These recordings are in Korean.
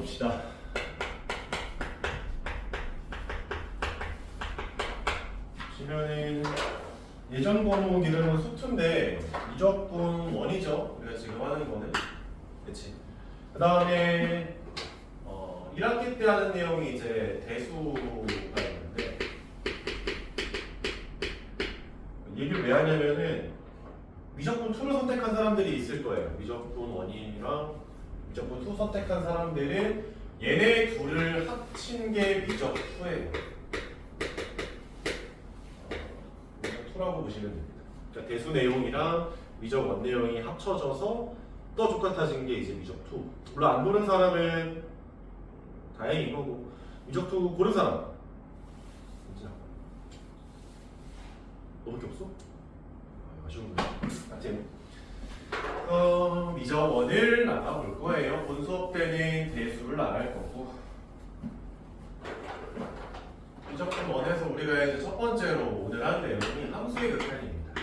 봅시다. 보시면은 예전 번호기는 수투인데 미적분 원이죠. 우리가 지금 하는 거는. 그치? 그 다음에 1학기 때 하는 내용이 이제 대수가 있는데 얘기를 왜 하냐면은 미적분 2를 선택한 사람들이 있을 거예요. 미적분 1이랑 미적분 2 선택한 사람들은 얘네 둘을 합친 게 미적 2예요. 미적 2라고 보시면 됩니다. 그러니까 대수 내용이랑 미적 1 내용이 합쳐져서 또 똑같아진 게 이제 미적 2. 물론 안 보는 사람은 다행인 거고 미적 2 고른 사람 진짜 너밖에 없어? 아쉬운데. 하여튼 미적 1을 나가볼 거예요. 본 수업 때는 대수를 나갈 거고 미적분 1에서 우리가 이제 첫 번째로 오늘 할 내용이 함수의 극한입니다.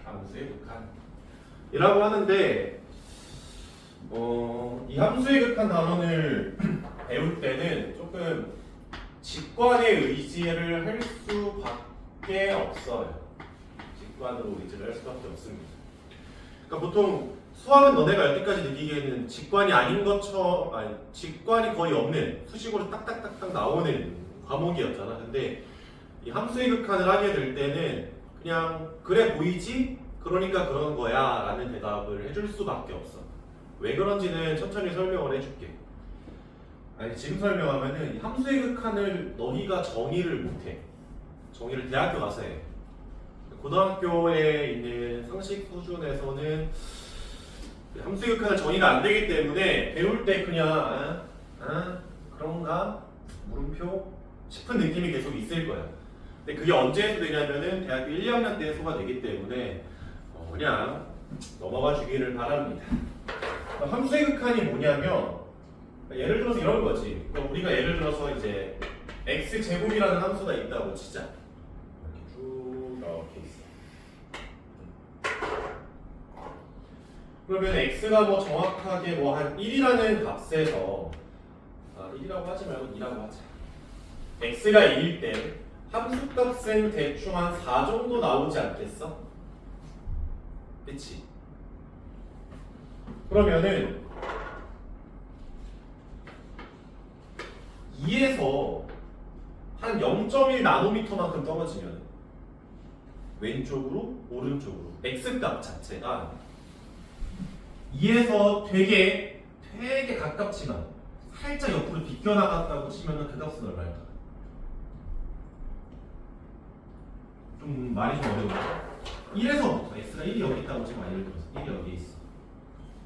함수의 극한 이라고 하는데 이 함수의 극한 단원을 배울 때는 조금 직관의 의지를 할 수밖에 없어요. 직관으로 의지를 할 수밖에 없습니다. 그러니까 보통 수학은 너네가 여태까지 느끼기에는 직관이 아닌 것처럼, 아니 직관이 거의 없는 수식으로 딱딱딱딱 나오는 과목이었잖아. 근데 이 함수의 극한을 하게 될 때는 그냥 그래 보이지? 그러니까 그런 거야 라는 대답을 해줄 수밖에 없어. 왜 그런지는 천천히 설명을 해줄게. 아니 지금 설명하면은 함수의 극한을 너희가 정의를 못해. 정의를 대학교 가서 해. 고등학교에 있는 상식 수준에서는 함수의 극한을 정의가 안 되기 때문에 배울 때 그냥 그런가? 물음표? 싶은 느낌이 계속 있을 거야. 근데 그게 언제 해소되냐면은 대학교 1, 2학년 때 해소가 되기 때문에 그냥 넘어가 주기를 바랍니다. 함수의 극한이 뭐냐면 예를 들어서 이런 거지. 우리가 예를 들어서 이제 x제곱이라는 함수가 있다고 치자. 이렇게 쭉 이렇게 있어. 그러면 x가 뭐 정확하게 뭐 한 1이라는 값에서 1이라고 하지 말고 2라고 하자. x가 2일 때 함수값은 대충 한 4 정도 나오지 않겠어? 그치? 그러면은 2에서 한 0.1 나노미터만큼 떨어지면 왼쪽으로 오른쪽으로 x값 자체가 2에서 되게 가깝지만 살짝 옆으로 비껴나갔다고 치면 그 값은 얼마일까? 좀 말이 좀 어려운데 1에서부터 x가 1이 여기 있다고 치면 예를 들어서 1이 여기 있어.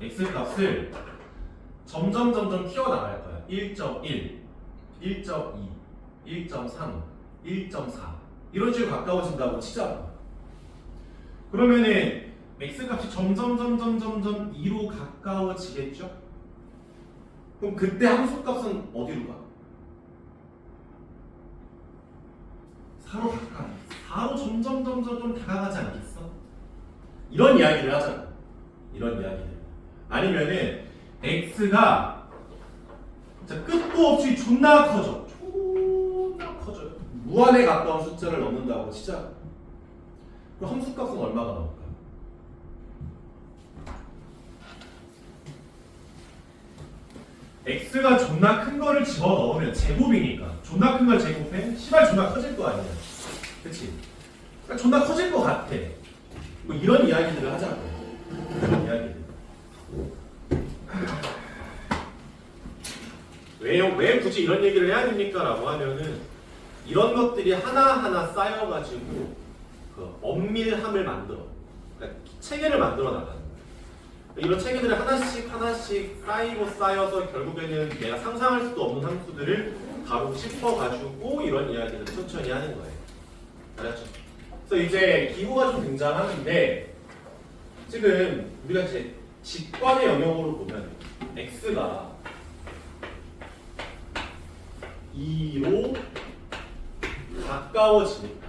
x 값을 점점 튀어나갈 거야. 1.1 1.2, 1.3, 1.4 이런 식으로 가까워진다고 치자. 그러면은 x 값이 점점 2로 가까워지겠죠? 그럼 그때 함수 값은 어디로 가? 4로 가까이. 4로 점점 다가가지 않겠어? 이런 이야기를 하잖아. 이런 이야기를. 아니면은 x가 자, 끝도 없이 존나 커져. 존나 커져요. 무한에 가까운 숫자를 넣는다고 치자. 그럼 함수값은 얼마가 나올까? x가 존나 큰 거를 집어넣으면 제곱이니까 존나 큰 걸 제곱해? 시발 존나 커질 거 아니야. 그치? 그러니까 존나 커질 거 같아. 뭐 이런 이야기들을 하자고. 이런 이야기들. 왜 굳이 이런 얘기를 해야 됩니까? 라고 하면은 이런 것들이 하나하나 쌓여가지고 그 엄밀함을 만들어. 그러니까 체계를 만들어 나가는 거야. 이런 체계들이 하나씩 쌓여서 결국에는 내가 상상할 수도 없는 함수들을 바로 짚어가지고 이런 이야기들을 천천히 하는 거예요. 알았죠? 그래서 이제 기호가 좀 등장하는데 지금 우리가 이제 직관의 영역으로 보면 x가 2로 가까워지니까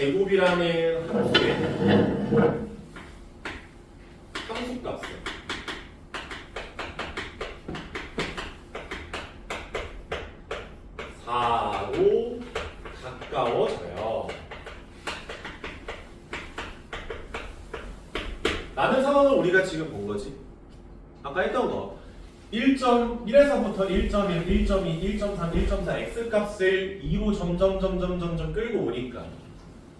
제곱이라는 함수의 함수값은 4로 가까워져요. 라는 상황을 우리가 지금 본 거지. 아까 했던 거 1.1에서부터 1.1, 1.2, 1.3, 1.4 x값을 2로 점점 끌고 오니까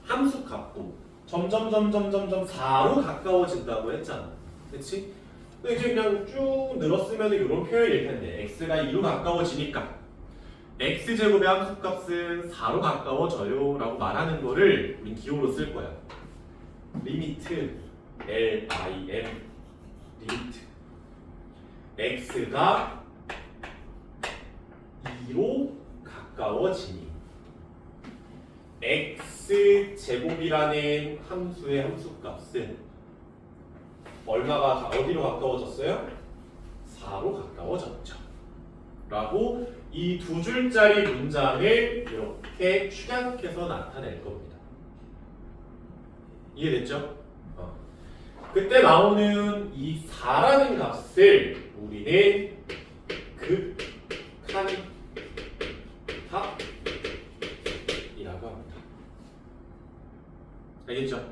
함수 값도 점점 4로 가까워진다고 했잖아. 그치? 근데 이제 그냥 쭉 늘었으면 이런 표현일 텐데 x가 2로 가까워지니까 x제곱의 함수값은 4로 가까워져요 라고 말하는 거를 우린 기호로 쓸 거야. 리미트 LIM 리미트 x가 2로 가까워지니 x제곱이라는 함수의 함수값은 얼마가 어디로 가까워졌어요? 4로 가까워졌죠. 라고 이 두 줄짜리 문장을 이렇게 축약해서 나타낼 겁니다. 이해됐죠? 그때 나오는 이 4라는 값을 우리는 극한값이라고 합니다. 알겠죠?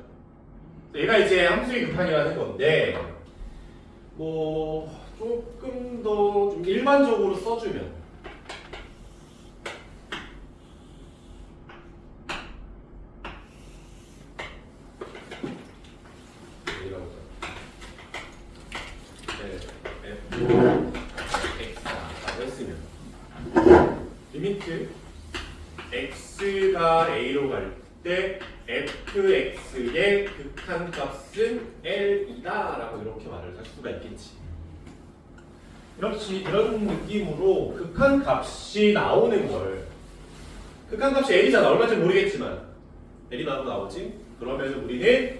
얘가 이제 함수의 극한이라는 건데 뭐 조금 더 좀 일반적으로 써주면 x라고 했으면 리미트 x가 a로 갈 때 fx의 극한값은 l이다 라고 이렇게 말을 할 수가 있겠지. 이런 느낌으로 극한값이 나오는 걸 극한값이 l이잖아. 얼마인지 모르겠지만 l이 나오지? 그러면 우리는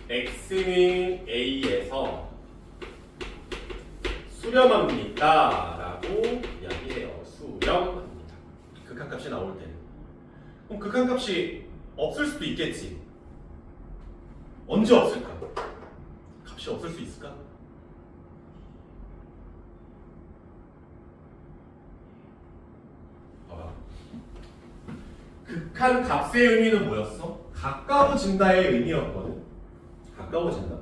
x는 a에서 수렴합니다 라고 이야기해요. 수렴합니다. 극한값이 나올 때는. 그럼 극한값이 없을 수도 있겠지. 언제 없을까? 값이 없을 수 있을까? 봐봐. 극한값의 의미는 뭐였어? 가까워진다의 의미였거든. 가까워진다.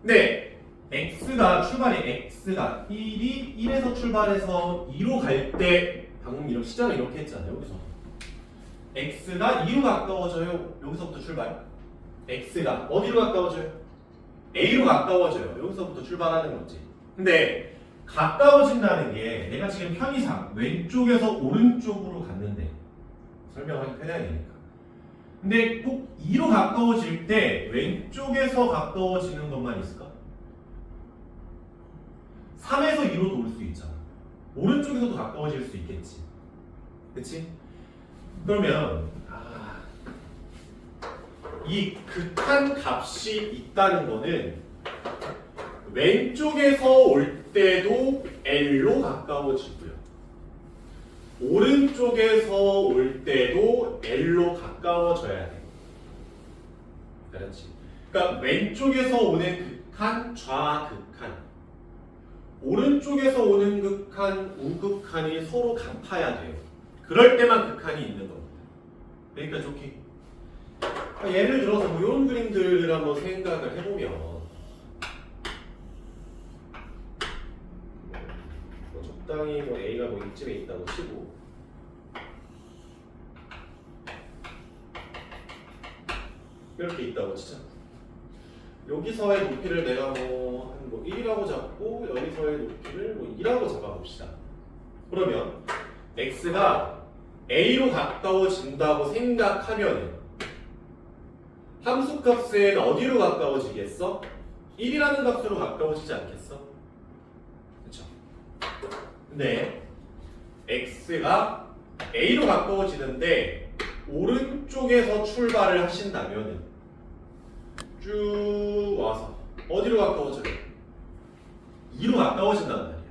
근데 x가 출발이 x가 1에서 출발해서 2로 갈 때 방금 이런 시작을 이렇게 했잖아요. 여기서 x가 2로 가까워져요. 여기서부터 출발. x가 어디로 가까워져요? a로 가까워져요. 여기서부터 출발하는 거지. 근데 가까워진다는 게 내가 지금 편의상 왼쪽에서 오른쪽으로 갔는데 설명하기 편해야 되니까. 근데 꼭 2로 가까워질 때 왼쪽에서 가까워지는 것만 있을까? 3에서 2로도 올 수 있잖아. 오른쪽에서도 가까워질 수 있겠지. 그치? 그러면 이 극한 값이 있다는 거는 왼쪽에서 올 때도 L로 가까워지고요. 오른쪽에서 올 때도 L로 가까워져야 돼. 그렇지? 그러니까 왼쪽에서 오는 극한, 좌극한, 오른쪽에서 오는 극한, 우극한이 서로 같아야 돼요. 그럴 때만 극한이 있는 겁니다. 그러니까 좋게. 예를 들어서 뭐 이런 그림들을 한번 생각을 해보면 적당히 뭐 A가 뭐 이쯤에 있다고 치고 이렇게 있다고 치자. 여기서의 높이를 내가 뭐 1이라고 잡고 여기서의 높이를 뭐 2라고 잡아봅시다. 그러면 x가 a로 가까워진다고 생각하면 함수값은 어디로 가까워지겠어? 1이라는 값으로 가까워지지 않겠어? 그렇죠? 근데 x가 a로 가까워지는데 오른쪽에서 출발을 하신다면 쭉 와서 어디로 가까워져요? 2로 가까워진단 말이야.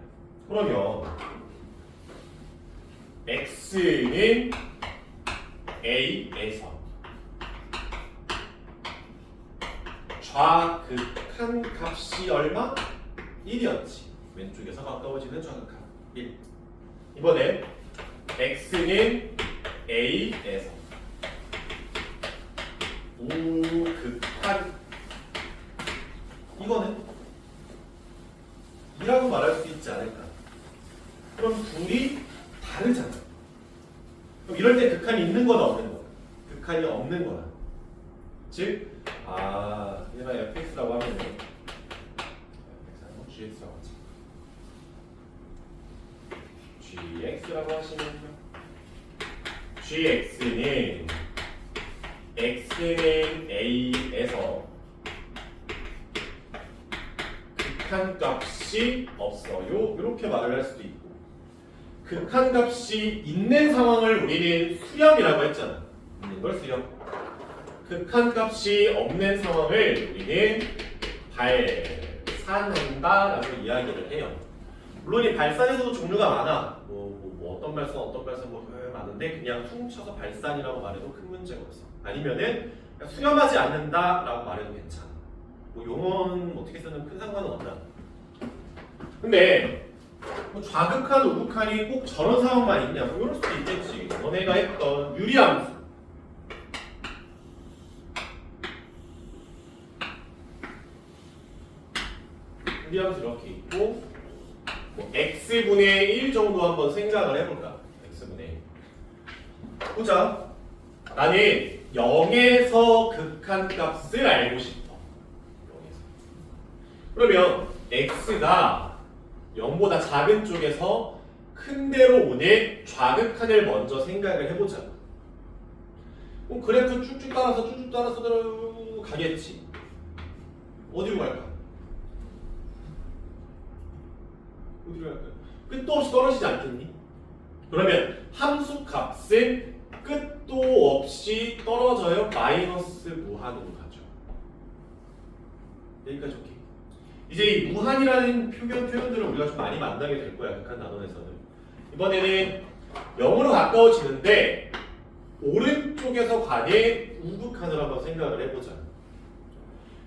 그러면 x는 a에서 좌극한 값이 얼마? 1이었지. 왼쪽에서 가까워지는 좌극한 1. 이번에 x는 a에서 우극한 이거는 2라고 말할 수 있지 않을까? 그럼 둘이 다르잖아. 그럼 이럴 때 극한이 있는 거나 없는 거야? 극한이 없는 거야. 즉, 얘가 fx라고 하면 gx라고 하지. gx라고 하시면요. gx는 x는 a에서 극한값이 없어요. 이렇게 말을 할 수도 있고, 극한값이 있는 상황을 우리는 수렴이라고 했잖아. 있는 걸 수렴. 극한값이 없는 상황을 우리는 발산한다라고 이야기를 해요. 물론 이 발산에서도 종류가 많아. 어떤 발산 많은데 그냥 퉁쳐서 발산이라고 말해도 큰 문제가 없어. 아니면은 수렴하지 않는다라고 말해도 괜찮아. 용어는 어떻게 쓰는 큰 상관은 없나. 근데 좌극한, 우극한이 꼭 저런 상황만 있냐? 이럴 수도 있겠지. 너네가 했던 유리함수. 유리함수 이렇게 있고, x분의 1 정도 한번 생각을 해볼까? x분의 1. 보자. 나는 0에서 극한값을 알고 싶어. 0에서. 그러면 x가 0보다 작은 쪽에서 큰 데로 오는 좌극한을 먼저 생각을 해보자. 그럼 그래프 쭉쭉 따라서 가겠지. 어디로 갈까? 어디로 갈까요? 끝도 없이 떨어지지 않겠니? 그러면 함수 값은 끝도 없이 떨어져요? 마이너스 무한으로 가죠. 여기까지 오케이. 이제 이 무한이라는 표현들을 우리가 좀 많이 만나게 될 거야. 극한 단원에서는. 이번에는 0으로 가까워지는데 오른쪽에서 가는 우극한을 한번 생각을 해보자.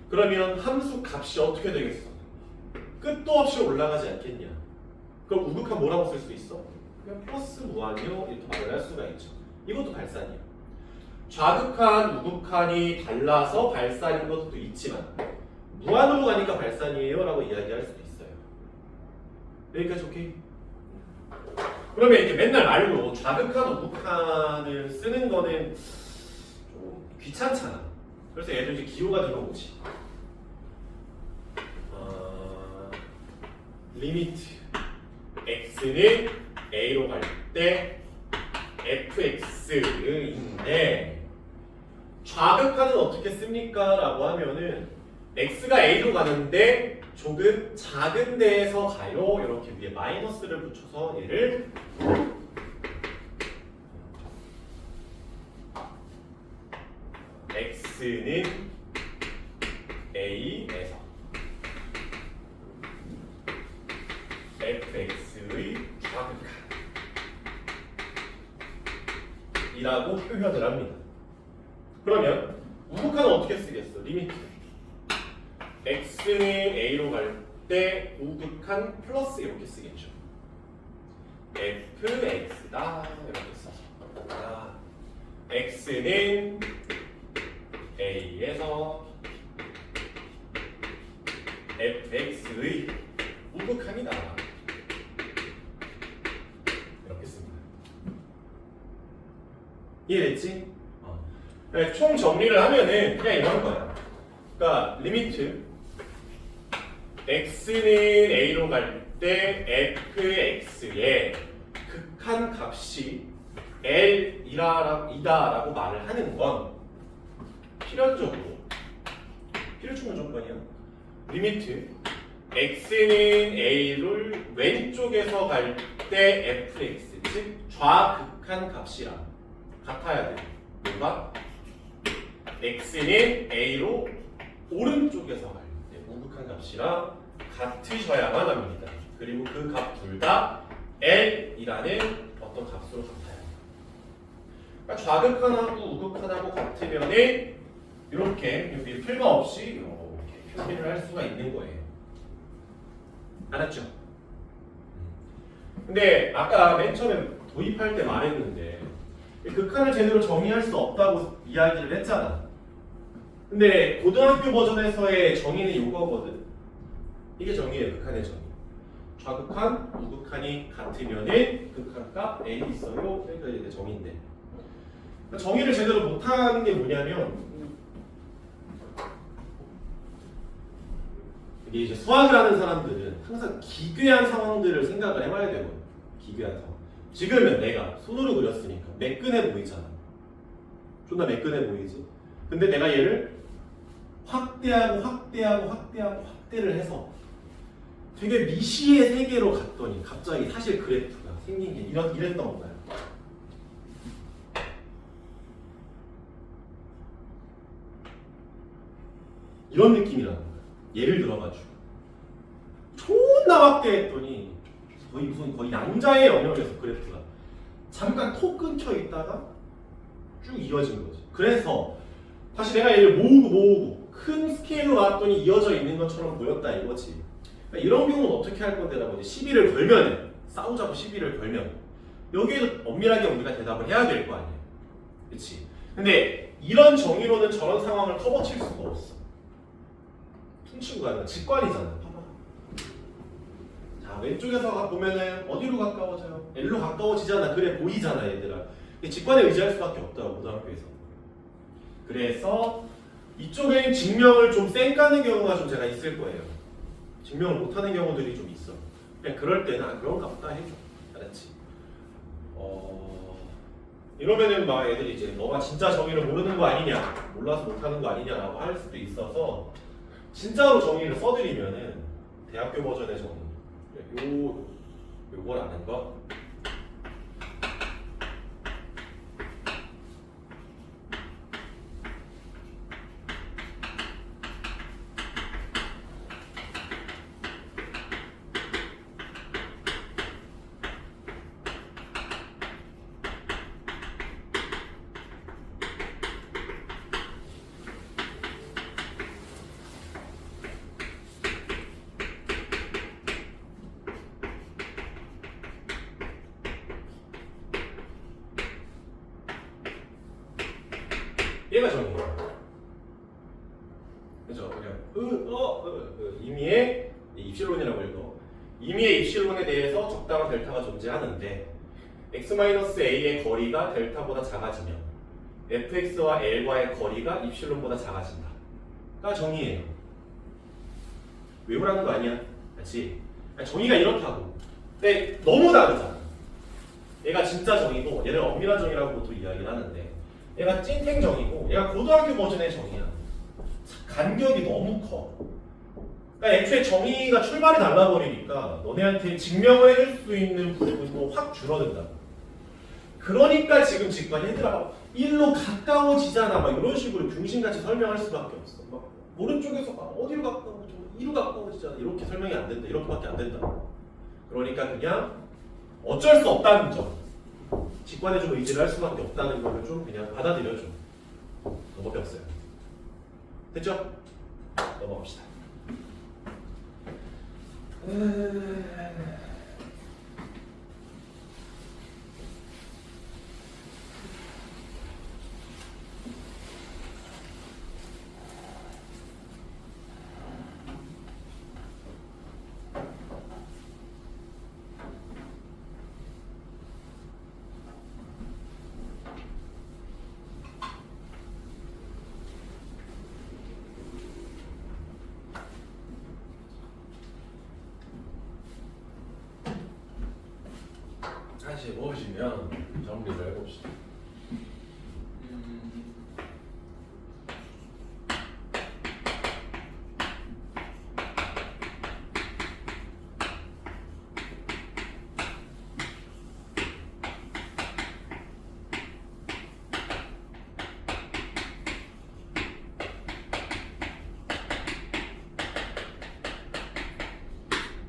그러면 함수 값이 어떻게 되겠어? 끝도 없이 올라가지 않겠냐? 그럼 우극한 뭐라고 쓸 수 있어? 그냥 플러스 무한이요 이렇게 말을 할 수가 있죠. 이것도 발산이야. 좌극한, 우극한이 달라서 발산인 것도 있지만 무한으로 가니까 발산이에요 라고 이야기할 수도 있어요. 여기까지 오케이? 그러면 이렇게 맨날 말로 좌극한, 우극한을 쓰는 거는 좀 귀찮잖아. 그래서 얘들 이제 기호가 들어오지. 리미트 x는 a로 갈 때 fx인데 좌극한은 어떻게 씁니까? 라고 하면은 x가 a로 가는데 조금 작은 데에서 가요. 이렇게 위에 마이너스를 붙여서 얘를 x는 a에서 fx의 좌극한 이라고 표현을 합니다. 그러면 우극한은 어떻게 쓰겠어? 리미트 x는 a로 갈 때 우극한 플러스 이렇게 쓰겠죠. fx다 이렇게 써서 x는 a에서 fx의 우극한이다 이렇게 씁니다. 이해됐지? 총 정리를 하면은 그냥 이런 거야. 그러니까 리미트 x는 a로 갈 때 fx의 극한 값이 l이다라고 말을 하는 건 필연적으로 필요충분 조건이야. 리미트 x는 a를 왼쪽에서 갈 때 fx 즉 좌극한 값이랑 같아야 돼. 뭔가 x는 a로 오른쪽에서 갈 때 우극한 값이랑 같으셔야만 합니다. 그리고 그 값 둘 다 l이라는 어떤 값으로 같아요. 그러니까 좌극한하고 우극한하고 같으면은 이렇게 필가 없이 이렇게 표기를 할 수가 있는 거예요. 알았죠? 근데 아까 맨 처음에 도입할 때 말했는데 극한을 제대로 정의할 수 없다고 이야기를 했잖아. 근데 고등학교 버전에서의 정의는 이거거든. 이게 정의예요. 극한의 정의. 좌극한, 우극한이 같으면은 극한값 A 있어요. 그러니까 이게 정의인데. 정의를 제대로 못하는 게 뭐냐면 이게 이제 수학을 하는 사람들은 항상 기괴한 상황들을 생각을 해봐야 되거든. 기괴한 상황. 지금은 내가 손으로 그렸으니까 매끈해 보이잖아. 존나 매끈해 보이지. 근데 내가 얘를 확대를 해서 되게 미시의 세계로 갔더니 갑자기 사실 그래프가 생긴 게 이랬던 거야. 이런 느낌이라는 거야. 예를 들어가지고 존나 확대했더니 거의 양자의 영역에서 그래프가 잠깐 톡 끊겨 있다가 쭉 이어진 거지. 그래서 다시 내가 얘를 모으고 큰 스케일로 봤더니 이어져 있는 것처럼 보였다 이거지. 그러니까 이런 경우는 어떻게 할 건데라고 이제 시비를 걸면 싸우자고 시비를 걸면 여기에도 엄밀하게 우리가 대답을 해야 될 거 아니야. 그렇지? 근데 이런 정의로는 저런 상황을 커버칠 수가 없어. 퉁치고 가는 직관이잖아. 봐봐. 자, 왼쪽에서 보면은 어디로 가까워져요? L로 가까워지잖아. 그래 보이잖아 얘들아. 직관에 의지할 수밖에 없더라고 고등학교에서. 그래서 이쪽에 증명을 좀 쌩까는 경우가 좀 제가 있을 거예요. 증명을 못하는 경우들이 좀 있어. 그냥 그럴 때는 그런가 보다 해줘. 알았지? 이러면은 막 애들이 이제 너가 진짜 정의를 모르는 거 아니냐, 몰라서 못하는 거 아니냐라고 할 수도 있어서 진짜로 정의를 써드리면은 대학교 버전의 정의, 요걸 아는 거. 얘가 정의예요. 그죠? 그냥 임의의 입실론이라고 읽어. 임의의 입실론에 대해서 적당한 델타가 존재하는데 x-a의 거리가 델타보다 작아지면 fx와 l과의 거리가 입실론보다 작아진다.가 정의예요. 외우라는 거 아니야? 그렇지? 정의가 이렇다고. 근데 너무 다르잖아. 얘가 진짜 정의고 얘를 엄밀한 정의라고 또 이야기를 하는데 얘가 찐탱 정의고 얘가 고등학교 버전의 정의야. 간격이 너무 커. 그러니까 애초에 정의가 출발이 달라버리니까 너네한테 증명을 해줄 수 있는 부분도 확 줄어든다. 그러니까 지금 직관이 얘들아 1로 가까워지잖아 막 이런 식으로 중심같이 설명할 수밖에 없어. 막 오른쪽에서 어디로 가까워져? 2로 가까워지잖아. 이렇게 설명이 안 된다. 이렇게밖에 안 된다. 그러니까 그냥 어쩔 수 없다는 점. 직관에 좀 의지를 할 수밖에 없다는 거를 좀 그냥 받아들여줘. 너밖에 없어요. 됐죠? 넘어갑시다. 다시 보시면 정리를 해봅시다.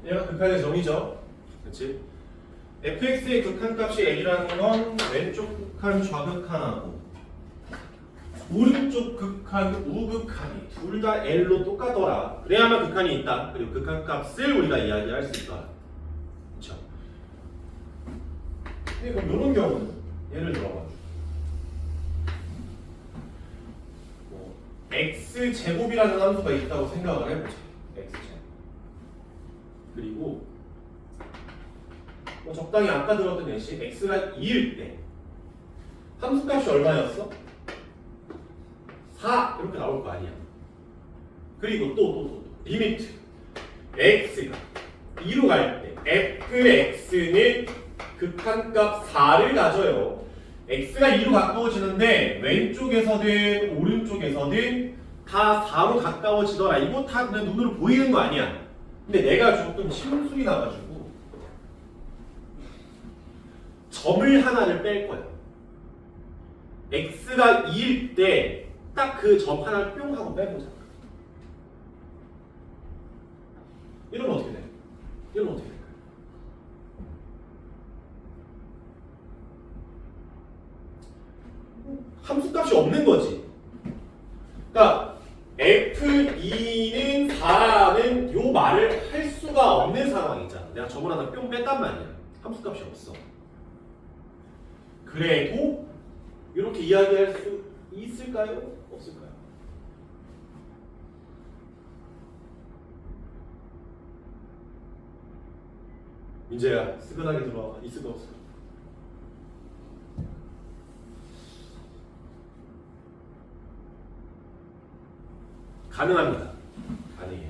얘가 극한의 정의죠. 그렇지? fx의 극한값이 a라는 건 왼쪽 극한 좌극한하고 오른쪽 극한 우극한이 둘 다 l로 똑같더라. 그래야만 극한이 있다. 그리고 극한값을 우리가 이야기할 수 있다. 그렇죠? 그럼 이런 경우는 예를 들어가지고 x 제곱이라는 함수가 있다고 생각을 해보자. x 제곱. 그리고 적당히 아까 들었던 예시 x가 2일 때 함수값이 얼마였어? 4 이렇게 나올 거 아니야. 그리고 또 리미트 x가 2로 갈 때 fx는 극한값 4를 가져요. x가 2로 가까워지는데 왼쪽에서든 오른쪽에서든 다 4로 가까워지더라. 이거 다 그냥 눈으로 보이는 거 아니야. 근데 내가 조금 심술이 나가지고 점을 하나를 뺄 거야. x가 2일 때 딱 그 점 하나를 뿅 하고 빼보자. 이러면 어떻게 돼? 이러면 어떻게 될까요? 함수값이 없는 거지. 그러니까 f2는 4라는 요 말을 할 수가 없는 상황이잖아. 내가 점을 하나 뿅 뺐단 말이야. 함수값이 없어. 그래도 이렇게 이야기할 수 있을까요? 없을까요? 민재야, 스근하게 들어와. 있을까 없을까? 가능합니다. 가능해요.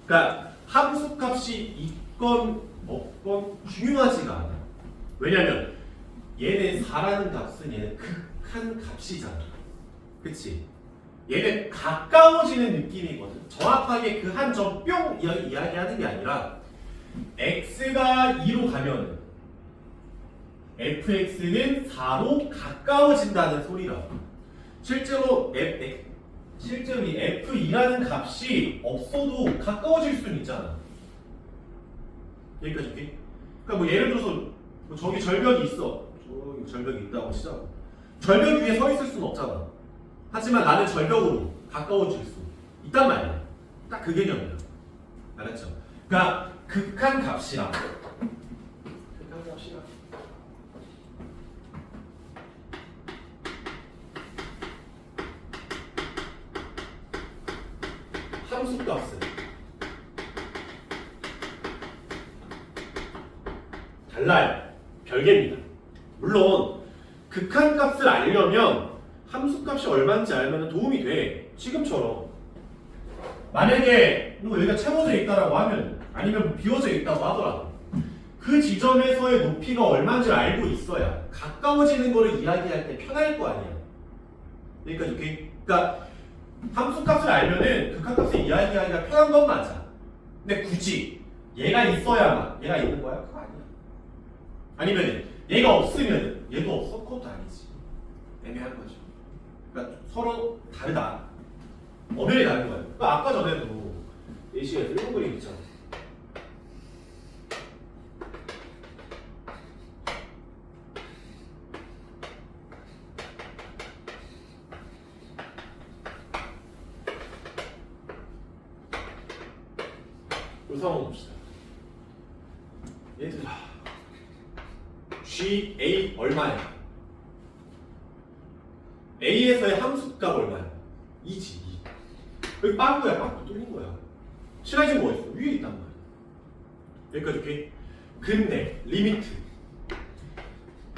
그러니까 함수값이 있건 없건 중요하지가 않아. 왜냐면 얘는 4라는 값은 얘는 극한 값이잖아. 그치? 얘는 가까워지는 느낌이거든. 정확하게 그 한 점 뿅 이야기하는 게 아니라 x가 2로 가면 fx는 4로 가까워진다는 소리라고. 실제로 이 f2라는 값이 없어도 가까워질 수는 있잖아. 여기까지 오케이? 그러니까 뭐 예를 들어서 뭐 저기 절벽이 있어. 저기 절벽이 있다고 치자고. 절벽 위에 서 있을 수는 없잖아. 하지만 나는 절벽으로 가까워질 수 있단 말이야. 딱 그 개념이야. 알았죠? 그러니까 극한 값이랑 함수값은 달라요. 별개입니다. 물론 극한값을 알려면 함수값이 얼마인지 알면 도움이 돼. 지금처럼 만약에 여기가 채워져 있다라고 하면 아니면 비워져 있다고 하더라도 그 지점에서의 높이가 얼마인지 알고 있어야 가까워지는 거를 이야기할 때 편할 거 아니야. 그러니까 함수값을 알면은 극한값을 이야기하기가 편한 건 맞아. 근데 굳이 얘가 있어야만 얘가 있는 거야? 그거 아니야. 아니면 얘가 없으면 얘도 없어? 그것도 아니지. 애매한 거죠. 그러니까 서로 다르다. 엄연히 다른 거예요. 그러니까 아까 전에도 예시에서 이런 그림 있잖아. 이 상황 봅시다. 얘들아, GA 얼마야? A에서의 함수값 얼마야? 2지. 2. 여기 빵꾸야. 빵꾸 뚫린 거야. 실화진 뭐 있어? 위에 있단 말이야. 여기까지 오케이? 근데 리미트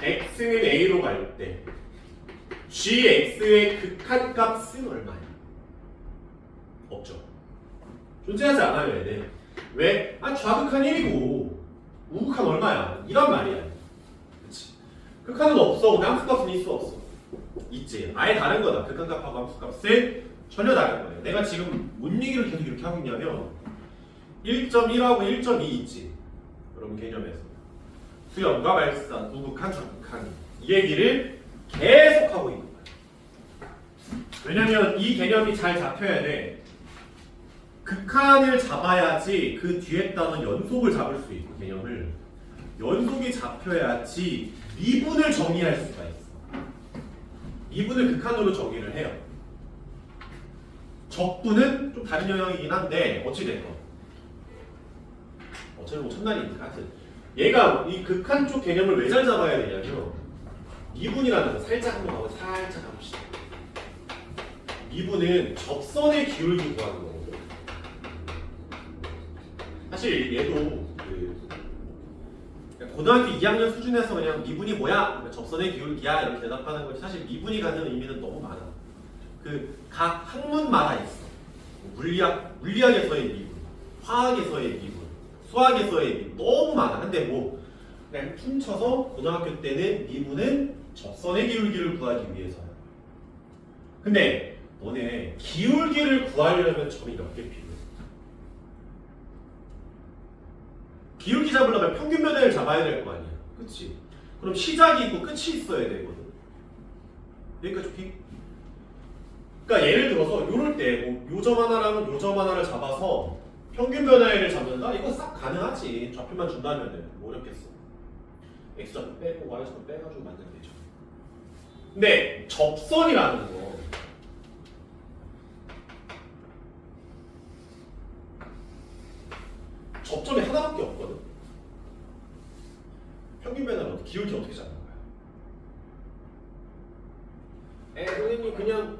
x는 a로 갈 때 gx의 극한값은 얼마야? 없죠. 존재하지 않아요. 얘네. 왜? 좌극한 1이고 우극한 얼마야? 이란 말이야. 그치? 극한은 없어. 근데 함수값은 있어 없어? 있지. 아예 다른 거다. 극한값하고 함수값은 전혀 다른 거예요. 내가 지금 뭔 얘기를 계속 이렇게 하고 있냐면 1.1하고 1.2 있지. 여러분 개념에서 수렴과 발산, 우극한, 좌극한 이 얘기를 계속 하고 있는 거야. 왜냐면 이 개념이 잘 잡혀야 돼. 극한을 잡아야지 그 뒤에 따른 연속을 잡을 수 있고 개념을 연속이 잡혀야지 미분을 정의할 수가 있어. 미분을 극한으로 정의를 해요. 적분은 좀 다른 영역이긴 한데 어찌됐건 어차피 뭐 첫날이니까 하여튼 얘가 이 극한 쪽 개념을 왜 잘 잡아야 되냐면 미분이라는 거 살짝 한번 가고 살짝 가봅시다. 미분은 접선의 기울기 구하는 거거든. 사실 얘도 고등학교 2학년 수준에서 그냥 미분이 뭐야? 접선의 기울기야 이렇게 대답하는 것이 사실 미분이 갖는 의미는 너무 많아. 그 각 학문마다 있어. 물리학에서의 미분, 화학에서의 미분, 수학에서의 미분 너무 많아. 근데 뭐 그냥 퉁쳐서 고등학교 때는 미분은 접선의 기울기를 구하기 위해서야. 근데 너네 기울기를 구하려면 점이 몇 개 필요해? 기울기 잡으려면 평균 면을 잡아야 될 거 아니야. 그치? 그럼 시작이 있고 끝이 있어야 되거든. 여기까지 오케이? 그러니까 예를 들어서 요럴 때 뭐 요점 하나랑 요점 하나를 잡아서 평균 변화를 잡는다? 이거 싹 가능하지. 좌표만 준다면 뭐 어렵겠어. x좌표 빼고 y좌표 빼가지고 만들면 되죠. 근데 접선이라는 거 접점이 하나밖에 없거든. 평균 변화는 기울기 어떻게 잡는 거야? 선생님 그냥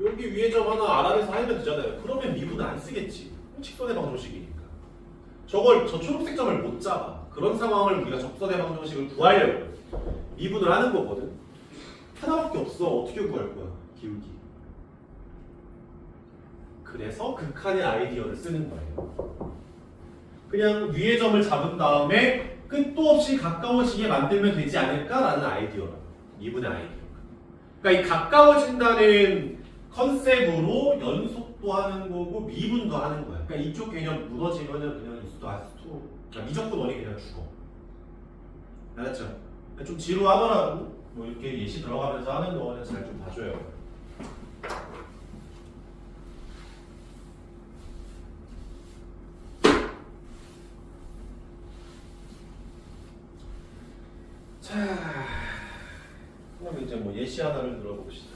여기 위에 점 하나 아래에서 하면 되잖아요. 그러면 미분은 안 쓰겠지. 직선의 방정식이니까. 저걸 저 초록색 점을 못 잡아. 그런 상황을 우리가 접선의 방정식을 구하려고 미분을 하는 거거든. 하나밖에 없어. 어떻게 구할 거야? 기울기. 그래서 극한의 아이디어를 쓰는 거예요. 그냥 위의 점을 잡은 다음에 끝도 없이 가까워지게 만들면 되지 않을까라는 아이디어라고. 미분의 아이디어. 그러니까 이 가까워진다는 컨셉으로 연속도 하는 거고 미분도 하는 거야. 그러니까 이쪽 개념 무너지면은 그냥 이수도 아수도 그러니까 미적분 원이 그냥 죽어. 알았죠? 좀 지루하더라도 뭐 이렇게 예시 들어가면서 하는 거는 잘 좀 봐줘요. 자, 그럼 이제 뭐 예시 하나를 들어봅시다.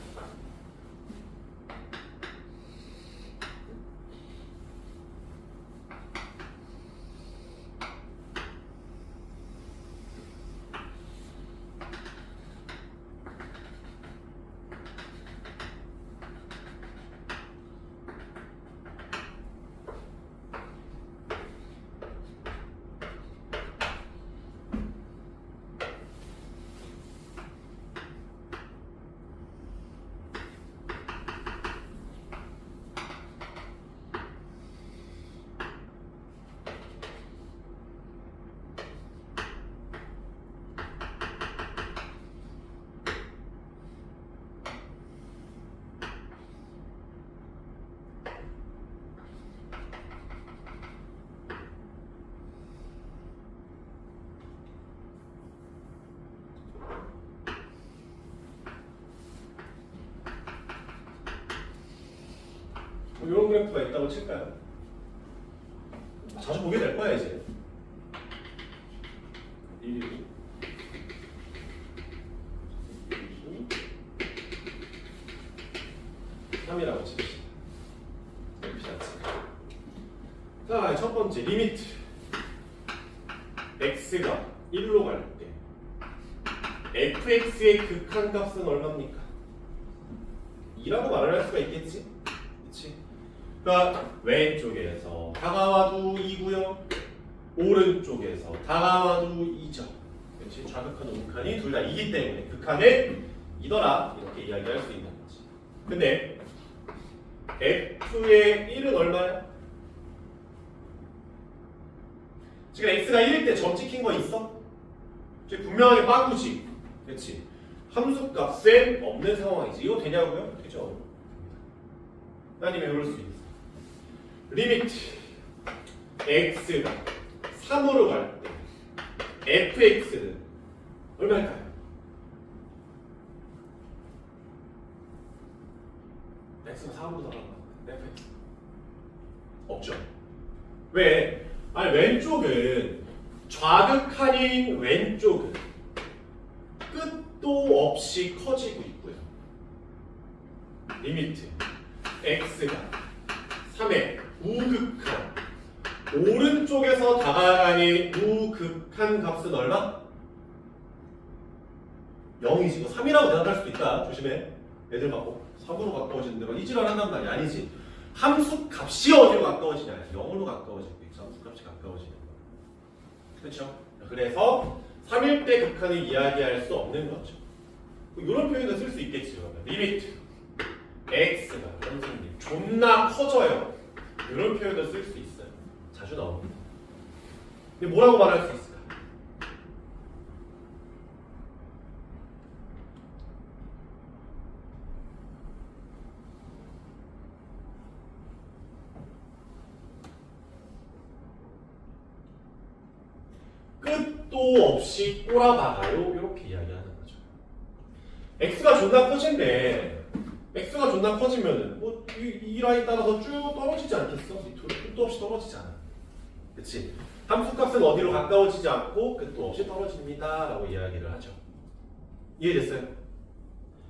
이런 그래프가 있다고 칠까요? 자주 보게 될 거야 이제. 1, 2, 3이라고 칩시다. 자, 첫 번째 리미트 x가 1로 갈 때 fx의 극한값은 얼마입니까? 2라고 말을 할 수가 있겠지? 그치? 그러니까 왼쪽에서 다가와도 2고요. 오른쪽에서 다가와도 2죠. 그렇지? 좌극한 우극한이 둘 다 2기 때문에 극한은 이더라 이렇게 이야기할 수 있는 거지. 근데 f의 1은 얼마야? 지금 x가 1일 때 점 찍힌 거 있어? 분명하게 빠꾸지. 그렇지? 함수값에 없는 상황이지. 이거 되냐고요? 되죠. 아니면 이럴 수 있어. 리미트 x가 3으로 갈 때 fx는 얼마일까요? x가 4으로 나가는 fx 없죠. 왜? 아니 왼쪽은 좌극한인 왼쪽은 끝도 없이 커지고 있고요. 리미트 x가 3의 우극한 오른쪽에서 다가가는 우극한 값은 얼마? 0이지. 이거 3이라고 대답할 수도 있다. 조심해. 애들 갖고 3으로 가까워지는데 막 이질을 한단 말이야. 아니지. 함수 값이 어디로 가까워지냐? 0으로 가까워지고 있어. 함수 값이 가까워지는 거야. 그렇죠? 그래서 3일 때 극한을 이야기할 수 없는 거죠. 이런 표현도 쓸 수 있겠지. 그러면 리미트 x가 선생님 존나 커져요. 이런 표현도 쓸 수 있어요. 자주 나옵니다. 근데 뭐라고 말할 수 있을까? 끝도 없이 꼬라박아요. 이렇게 이야기하는 거죠. x가 존나 커진대. x가 존나 커지면은 뭐 이 라인 따라서 쭉 떨어지지 않겠어? 끝도 없이 떨어지지 않아. 그치? 함수값은 어디로 가까워지지 않고 끝도 없이 떨어집니다 라고 이야기를 하죠. 이해됐어요?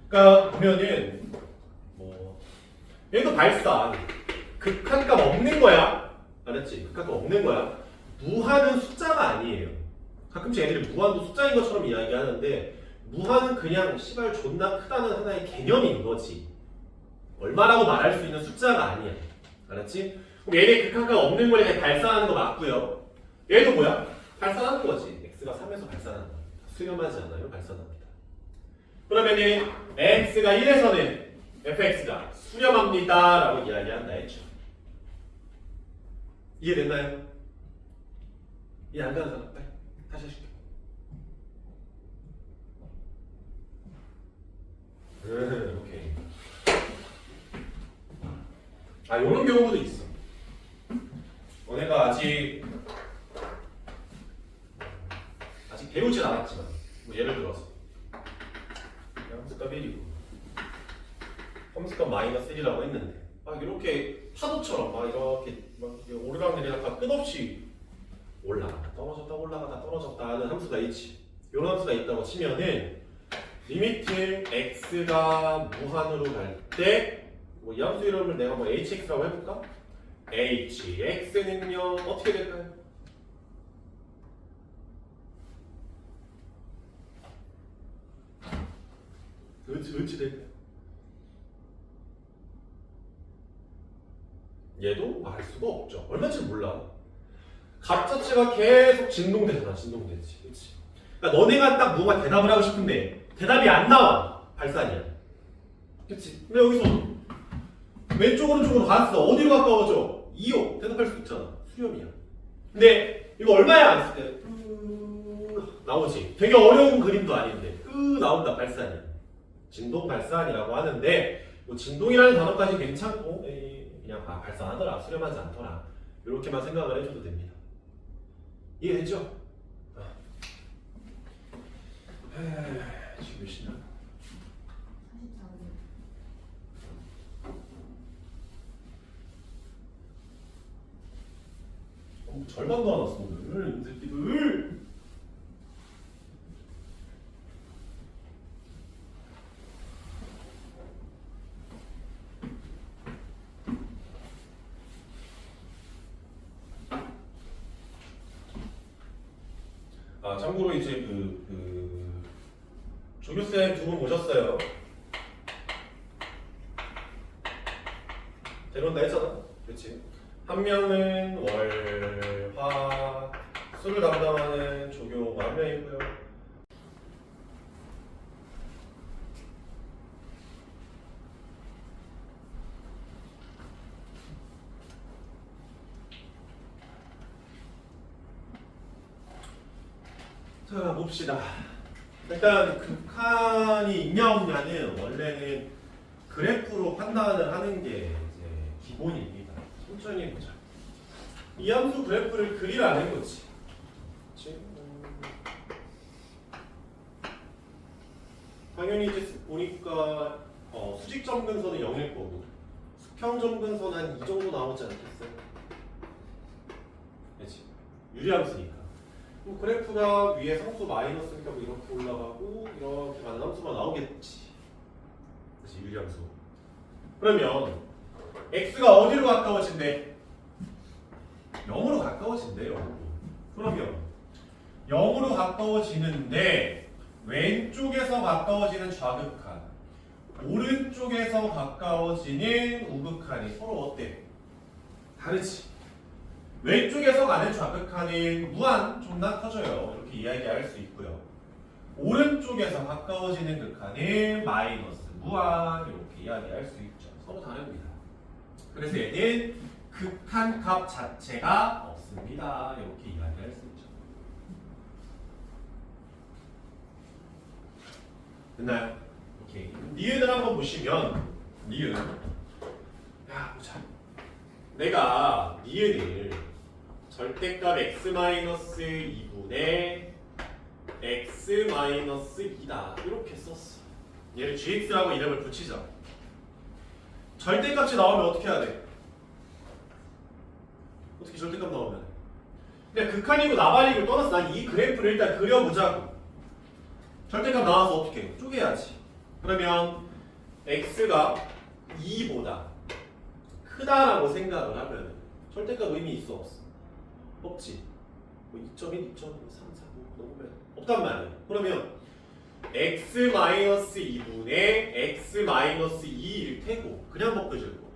그러니까 보면은 뭐 얘도 발산 극한값 없는 거야. 알았지? 극한값 없는 거야. 무한은 숫자가 아니에요. 가끔씩 애들이 무한도 숫자인 것처럼 이야기하는데 무한은 그냥 씨발 존나 크다는 하나의 개념인 거지. 얼마라고 말할 수 있는 숫자가 아니야. 알았지? 그럼 얘네 극한값 없는 걸 그냥 발산하는 거 맞고요. 얘도 뭐야? 발산하는 거지. x가 3에서 발산하는 거. 수렴하지 않아요? 발산합니다. 그러면은 x가 1에서는 fx가 수렴합니다 라고 이야기한다 했죠. 이해됐나요? 이해 안 가는 사람? 빨리 다시 해줄게. 오케이. 이런 경우도 있어. 너네가 아직 배우진 않았지만, 뭐 예를 들어서 함수값 1이고 함수값 마이너스 1이라고 했는데 이렇게 파도처럼 이렇게 오르락내리락 끝없이 올라가다 떨어졌다 올라가다 떨어졌다 하는 함수가 있지. 이런 함수가 있다고 치면은 리미트 x가 무한으로 갈 때 이 함수 이름을 내가 hx라고 해볼까? hx는요 어떻게 될까요? 어찌 될까요? 얘도 알 수가 없죠. 얼마인지 몰라. 값 자체가 계속 진동되잖아. 진동되지. 그치? 그러니까 너네가 딱 뭔가 대답을 하고 싶은데 대답이 안 나와. 발산이야. 그치? 근데 여기서 왼쪽 오른쪽으로 갔어. 어디로 가까워져? 2호. 대답할 수 있잖아. 수렴이야. 근데 이거 얼마야 안 쓸 때? 나오지. 되게 어려운 그림도 아닌데 나온다. 발산이야. 진동 발산이라고 하는데 뭐 진동이라는 단어까지 괜찮고 그냥 발산하더라. 수렴하지 않더라. 이렇게만 생각을 해줘도 됩니다. 이해됐죠? 지금 몇 시냐? 44분. 절반도 안 왔어 오늘 이 새끼들. 참고로 이제 조교쌤 두 분 모셨어요. 데려온다 했잖아. 그렇지? 한 명은 월, 화, 수를 담당하는 조교가 한 명이고요. 자, 봅시다. 일단 극한이 있냐 없냐는 원래는 그래프로 판단을 하는 게 이제 기본입니다. 천천히 보자. 이 함수 그래프를 그리라는 거지. 그치? 당연히 이제 보니까 수직점 근선은 0일 거고 수평점 근선 한 이 정도 나오지 않겠어요? 그치? 유리함수니까. 그래프가 위에 상수 마이너스니까 뭐 이렇게 올라가고 이렇게 가는 함수가 나오겠지. 그렇지, 유리함수. 그러면 x가 어디로 가까워진대? 0으로 가까워진대요. 그러면 0으로 가까워지는데 왼쪽에서 가까워지는 좌극한, 오른쪽에서 가까워지는 우극한이 서로 어때? 다르지. 왼쪽에서 가는 좌극한은 무한 존나 커져요. 이렇게 이야기할 수 있고요. 오른쪽에서 가까워지는 극한은 마이너스 무한 이렇게 이야기할 수 있죠. 서로 다릅니다. 그래서 얘는 극한 값 자체가 없습니다. 이렇게 이야기할 수 있죠. 됐나요? 오케이. 니은을 한번 보시면 니은. 야 보자. 내가 니은을 절대값 x-2분의 x-2다 이렇게 썼어. 얘를 gx라고 이름을 붙이자. 절대값이 나오면 어떻게 해야 돼? 어떻게 절대값 나오면? 그냥 극한이고 나발이고 떠나서 난 이 그래프를 일단 그려보자고. 절대값 나와서 어떻게 해? 쪼개야지. 그러면 x가 2보다 크다라고 생각을 하면 절대값 의미 있어 없어? 없지. 뭐 2.1, 2.3, 4, 뭐 넘으면 없단 말이야. 그러면 x-2분의 x-2일 테고 그냥 먹혀질 거.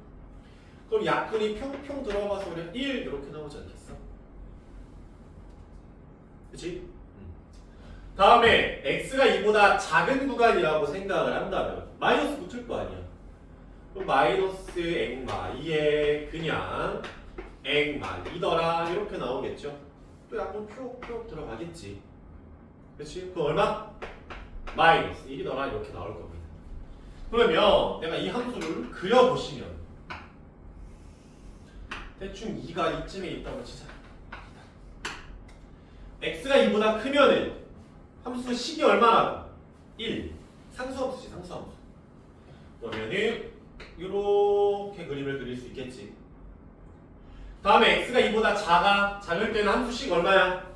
그럼 약분이 평평 들어가서 그냥 1 이렇게 나오지 않겠어? 그치? 다음에 x가 2보다 작은 구간이라고 생각을 한다면 마이너스 붙을 거 아니야. 그럼 마이너스 액마이에 그냥 액마이더라 이렇게 나오겠죠. 또 약분 표 들어가겠지. 그렇지? 그럼 얼마? 마이너스 1이더라 이렇게 나올 겁니다. 그러면 내가 이 함수를 그려보시면 대충 2가 이쯤에 있다고 치자. x가 2보다 크면은 함수 식이 얼마나? 1. 상수함수지, 상수함수. 그러면은 이렇게 그림을 그릴 수 있겠지. 다음에 x가 2보다 작을 때는 함수식 얼마야?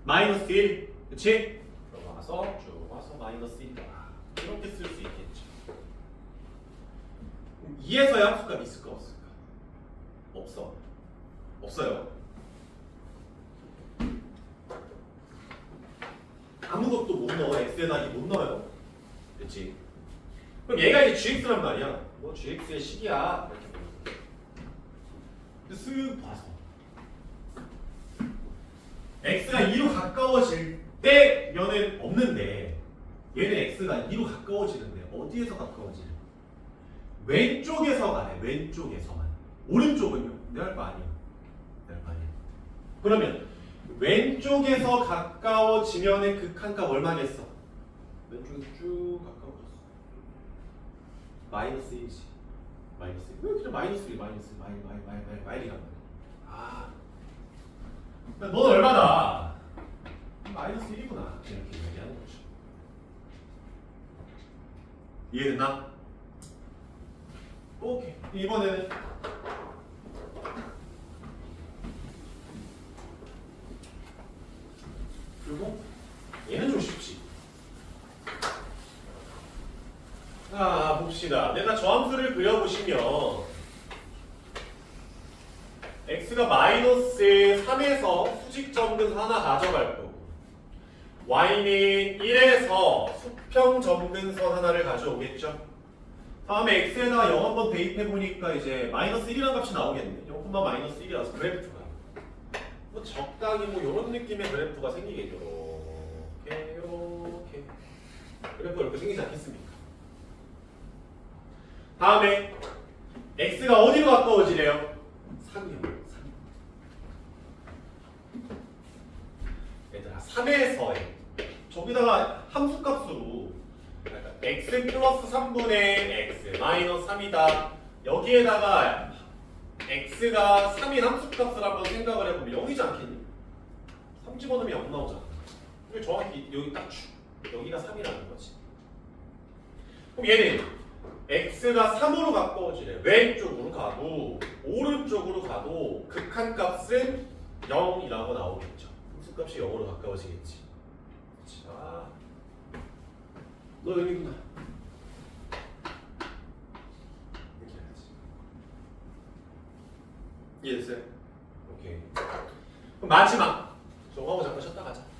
마이너스 1. 그치? 들어가서 쭉 와서 마이너스 1이다. 이렇게 쓸 수 있겠죠. 2에서의 함수값 있을까 없을까? 없어. 없어요. 아무것도 못 넣어. x에다 2 못 넣어요. 그치? 그럼 얘가 이제 gx란 말이야. 뭐 gx의 식이야. 이렇게 쓱 봐서 x가 2로 가까워질 때면은 없는데 얘는 x가 2로 가까워지는데 어디에서 가까워지냐? 왼쪽에서 가네. 왼쪽에서만. 오른쪽은요? 내가 할 거 아니야. 내가 할 거 아니야. 그러면 왼쪽에서 가까워지면은 극한값 얼마겠어? 왼쪽에서 쭉 가까워졌어. 마이너스 1이지. 마이너스 1. 왜 그냥 마이너스 1, 마이너스 1, 마이너스 1이란 말이야. 아. 넌 얼마다? 마이너스 1이구나. 이렇게 얘기하는 거죠. 이해됐나? 오케이. 이번에는 그리고 얘는 좀 쉽지. 자, 봅시다. 내가 저 함수를 그려보시면 x가 마이너스 3에서 수직 점근 하나 가져갈 거고 y는 1에서 수평 점근선 하나를 가져오겠죠. 다음에 x에다가 0 한번 대입해보니까 이제 마이너스 1이라는 값이 나오겠네. 0, 마이너스 1이라서 그래프가 뭐 적당히 뭐 이런 느낌의 그래프가 생기겠죠. 이렇게 그래프가 이렇게 생기지 않겠습니까? 다음에 x가 어디로 가까워지래요? 3이요. 3. 얘들아 3에서의 저기다가 함수값으로 x 플러스 3분의 x 마이너스 3이다. 여기에다가 x가 3인 함수값을 한번 생각을 해보면 0이지 않겠니? 3 집어넣으면 0 나오잖아. 이게 정확히 여기 딱 여기가 3이라는 거지. 그럼 얘는 x가 3으로 가까워지래. 왼쪽으로 가도 오른쪽으로 가도 극한값은 0이라고 나오겠죠. x값이 0으로 가까워지겠지. 자, 너 여기구나. 이렇게 해야지. 이해됐어요? 오케이. 그럼 마지막. 저거 하고 잠깐 쉬었다 가자.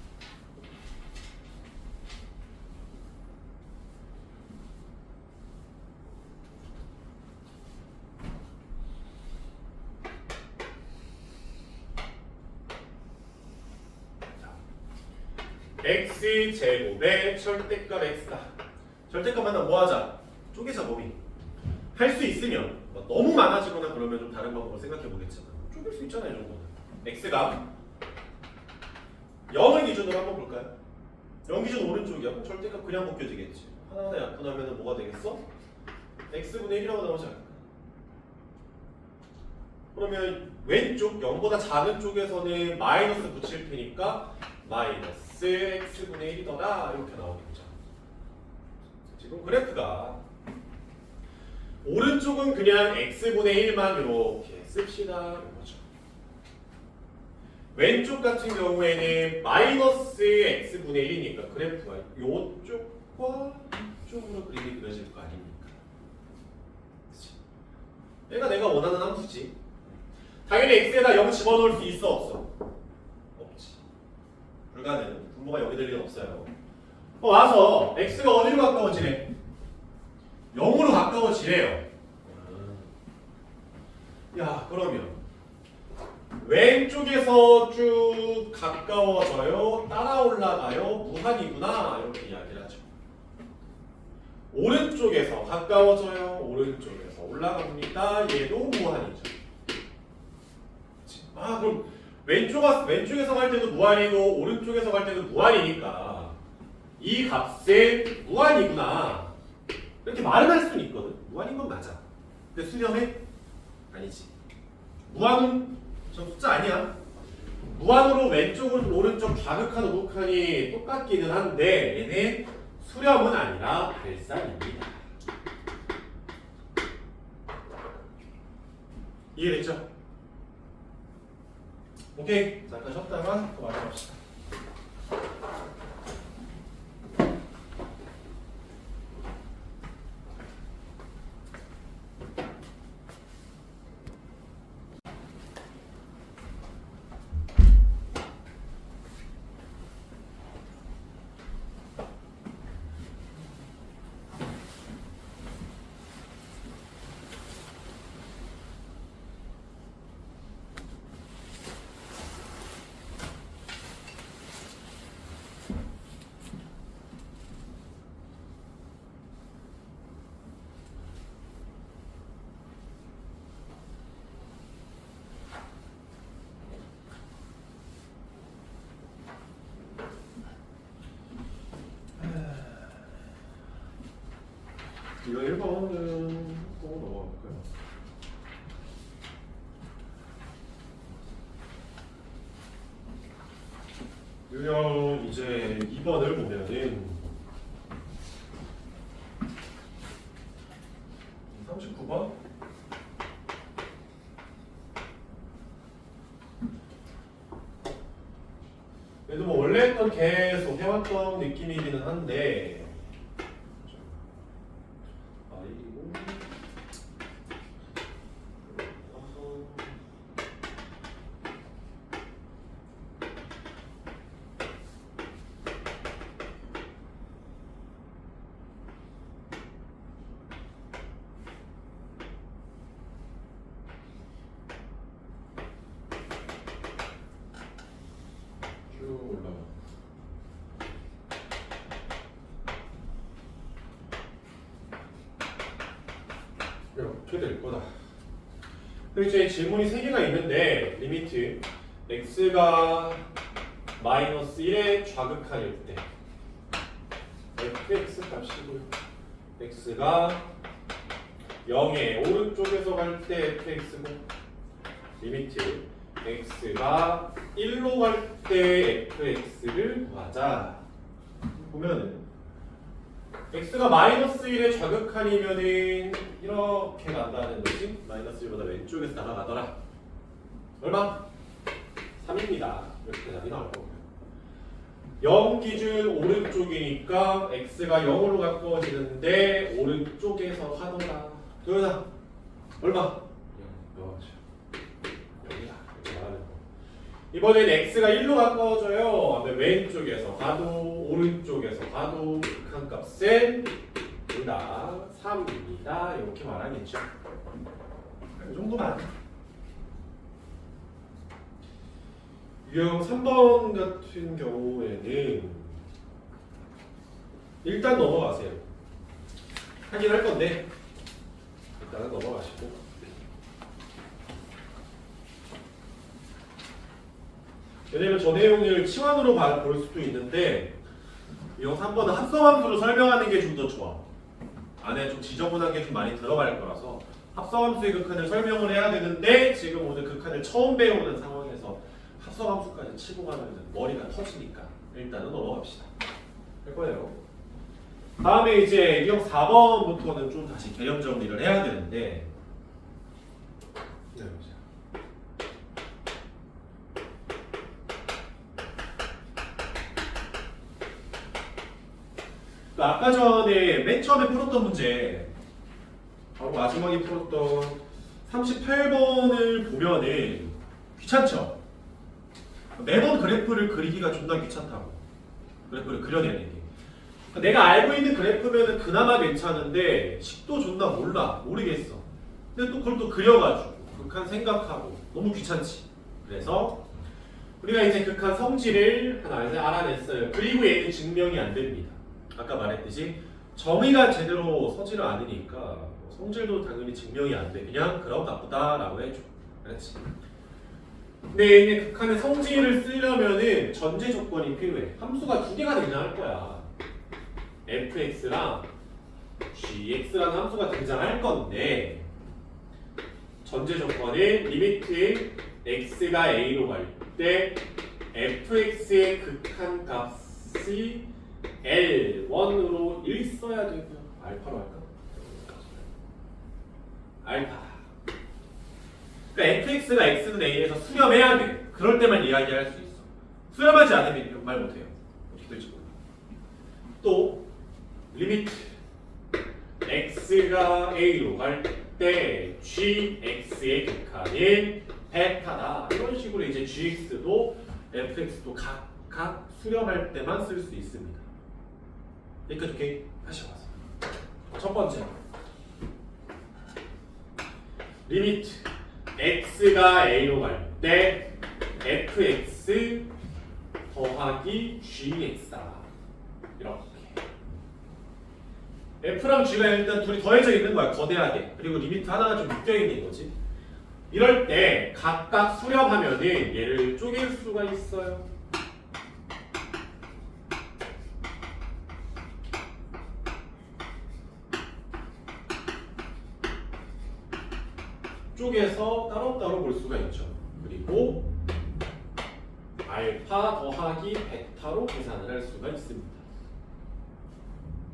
x제곱의 절대값 x다. 절대값 만나면 뭐 하자? 쪼개자 범위. 할 수 있으면 너무 많아지거나 그러면 좀 다른 방법을 생각해 보겠지만 쪼갤 수 있잖아요, 이 정도는. x가 0을 기준으로 한번 볼까요? 0 기준 오른쪽이야. 그럼 절대값 그냥 벗겨지겠지. 하나하나 약분하면 뭐가 되겠어? x분의 1이라고 나오지 않을까? 그러면 왼쪽 0보다 작은 쪽에서는 마이너스 붙일 테니까 마이너스 x분의 1이더라 이렇게 나오겠죠. 지금 그래프가 오른쪽은 그냥 x분의 1만 이렇게 씁시다 이거죠. 왼쪽 같은 경우에는 마이너스 x분의 1이니까 그래프가 이쪽과 이쪽으로 그림이 그려질 거 아닙니까? 그치? 얘가 내가 원하는 함수지. 당연히 x에다 0 집어넣을 수 있어 없어? 없지. 불가능. 분모가 여기 될 리는 없어요. 와서 x가 어디로 가까워지래? 0으로 가까워지래요. 야, 그러면 왼쪽에서 쭉 가까워져요? 따라 올라가요? 무한이구나 이렇게 이야기를 하죠. 오른쪽에서 가까워져요? 오른쪽에서 올라갑니다. 얘도 무한이죠. 아, 그럼 왼쪽에서 갈 때도 무한이고 오른쪽에서 갈 때도 무한이니까 이 값은 무한이구나 이렇게 말은 할 수는 있거든. 무한인 건 맞아. 근데 수렴해? 아니지. 무한은 저 숫자 아니야. 무한으로 왼쪽은 오른쪽 좌극한 우극한이 똑같기는 한데 얘는 수렴은 아니라 발산입니다. 이해됐죠? 오케이. 잠깐 쉬었다가 또 마무리합시다. 이거 1번은 꼭 넘어갈까요? 유형 이제 2번을 보면은 39번 그래도 뭐 원래 했던 계속 해왔던 느낌이기는 한데 이렇게 될 거다. 그리고 이제 질문이 3개가 있는데 리미트 x가 마이너스 1의 좌극한일 때 fx 값이고요. x가 0의 오른쪽에서 갈 때 fx고 리미트 x가 1로 갈 때 fx를 구하자. 보면은 x가 마이너스 1의 좌극한이면은 이렇게 간다는 거지. 마이너스 1보다 왼쪽에서 나가더라. 얼마? 3입니다. 이렇게 대답이 나올 거고요. 0 기준 오른쪽이니까 x가 0으로 가까워지는데 오른쪽에서 하더라. 도현아 얼마? 0이다. 이번엔 x가 1로 가까워져요. 왼쪽에서 가도 오른쪽에서 가도 극한값은 둘다 3입니다. 이렇게 말하겠죠. 이 정도만. 유형 3번 같은 경우에는 일단 넘어가세요. 하긴 할 건데 일단은 넘어가시고, 왜냐면 저 내용을 치환으로 볼 수도 있는데 유형 3번은 합성함수로 설명하는 게 좀 더 좋아. 안에 좀 지저분한 게 좀 많이 들어갈 거라서 합성함수의 극한을 설명을 해야 되는데 지금 오늘 극한을 처음 배우는 상황에서 합성함수까지 치고 가면 머리가 터지니까 일단은 넘어갑시다. 할 거예요. 다음에 이제 유형 4번부터는 좀 다시 개념 정리를 해야 되는데, 아까 전에 맨 처음에 풀었던 문제, 바로 마지막에 풀었던 38번을 보면은 귀찮죠? 매번 그래프를 그리기가 존나 귀찮다고. 그래프를 그려내는 게. 내가 알고 있는 그래프면은 그나마 괜찮은데 식도 존나 모르겠어. 근데 또 그걸 또 그려가지고 극한 생각하고 너무 귀찮지. 그래서 우리가 이제 극한 성질을 하나 이제 알아냈어요. 그리고 얘는 증명이 안 됩니다. 아까 말했듯이 정의가 제대로 서지를 않으니까 성질도 당연히 증명이 안 돼. 그냥 그럼 나쁘다라고 해줘. 그렇지. 근데 이제 극한의 성질을 쓰려면은 전제 조건이 필요해. 함수가 두 개가 등장할 거야. fx랑 gx라는 함수가 등장할 건데, 전제 조건은 리미트 x가 a로 갈 때 fx의 극한 값이 L1으로 1 써야 되고요. 알파로 할까? 알파. 그러니까 fx가 x는 a에서 수렴해야 돼. 그럴 때만 이야기할 수 있어. 수렴하지 않으면 말 못해요. 어떻게 될지 몰라. 또 리미트 x가 a로 갈 때 gx의 극한은 베타다. 이런 식으로 이제 gx도 fx도 각각 수렴할 때만 쓸 수 있습니다. 여기까지 오케이? 다시 와서 첫 번째 리미트 x가 a로 갈 때 fx 더하기 gx다. 이렇게 f랑 g가 일단 둘이 더해져 있는 거야. 거대하게. 그리고 리미트 하나가 좀 묶여 있는 거지. 이럴 때 각각 수렴하면은 얘를 쪼갤 수가 있어요. 쪼개서 따로따로 볼 수가 있죠. 그리고 알파 더하기 베타로 계산을 할 수가 있습니다.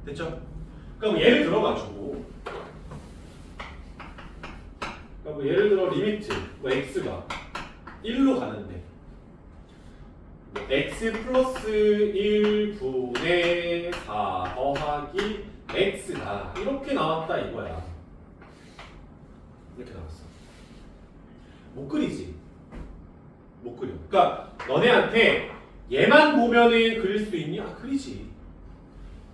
됐죠? 그럼 예를 들어가지고, 예를 들어 리미트 x가 1로 가는데 x 플러스 1분의 4 더하기 x다. 이렇게 나왔다 이거야. 이렇게 나왔어. 못 그리지? 못 그려. 그러니까 너네한테 얘만 보면은 그릴 수 있니? 아, 그리지.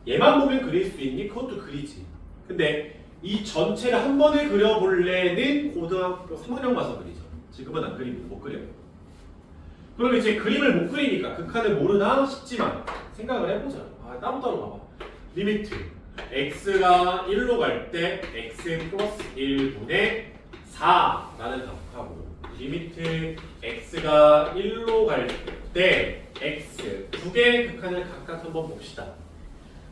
얘만 보면 그릴 수 있니? 그것도 그리지. 근데 이 전체를 한 번에 그려볼래는 고등학교 3학년 가서 그리죠. 지금은 안 그립니다. 못 그려요. 그럼 이제 그림을 못 그리니까 극한을 모르나 싶지만 생각을 해보자. 따로따로 봐봐. 리미트 x가 1로 갈 때 x 플러스 1분의 4라는 값하고, 리미트 x가 1로 갈 때 x 두 개의 극한을 각각 한번 봅시다.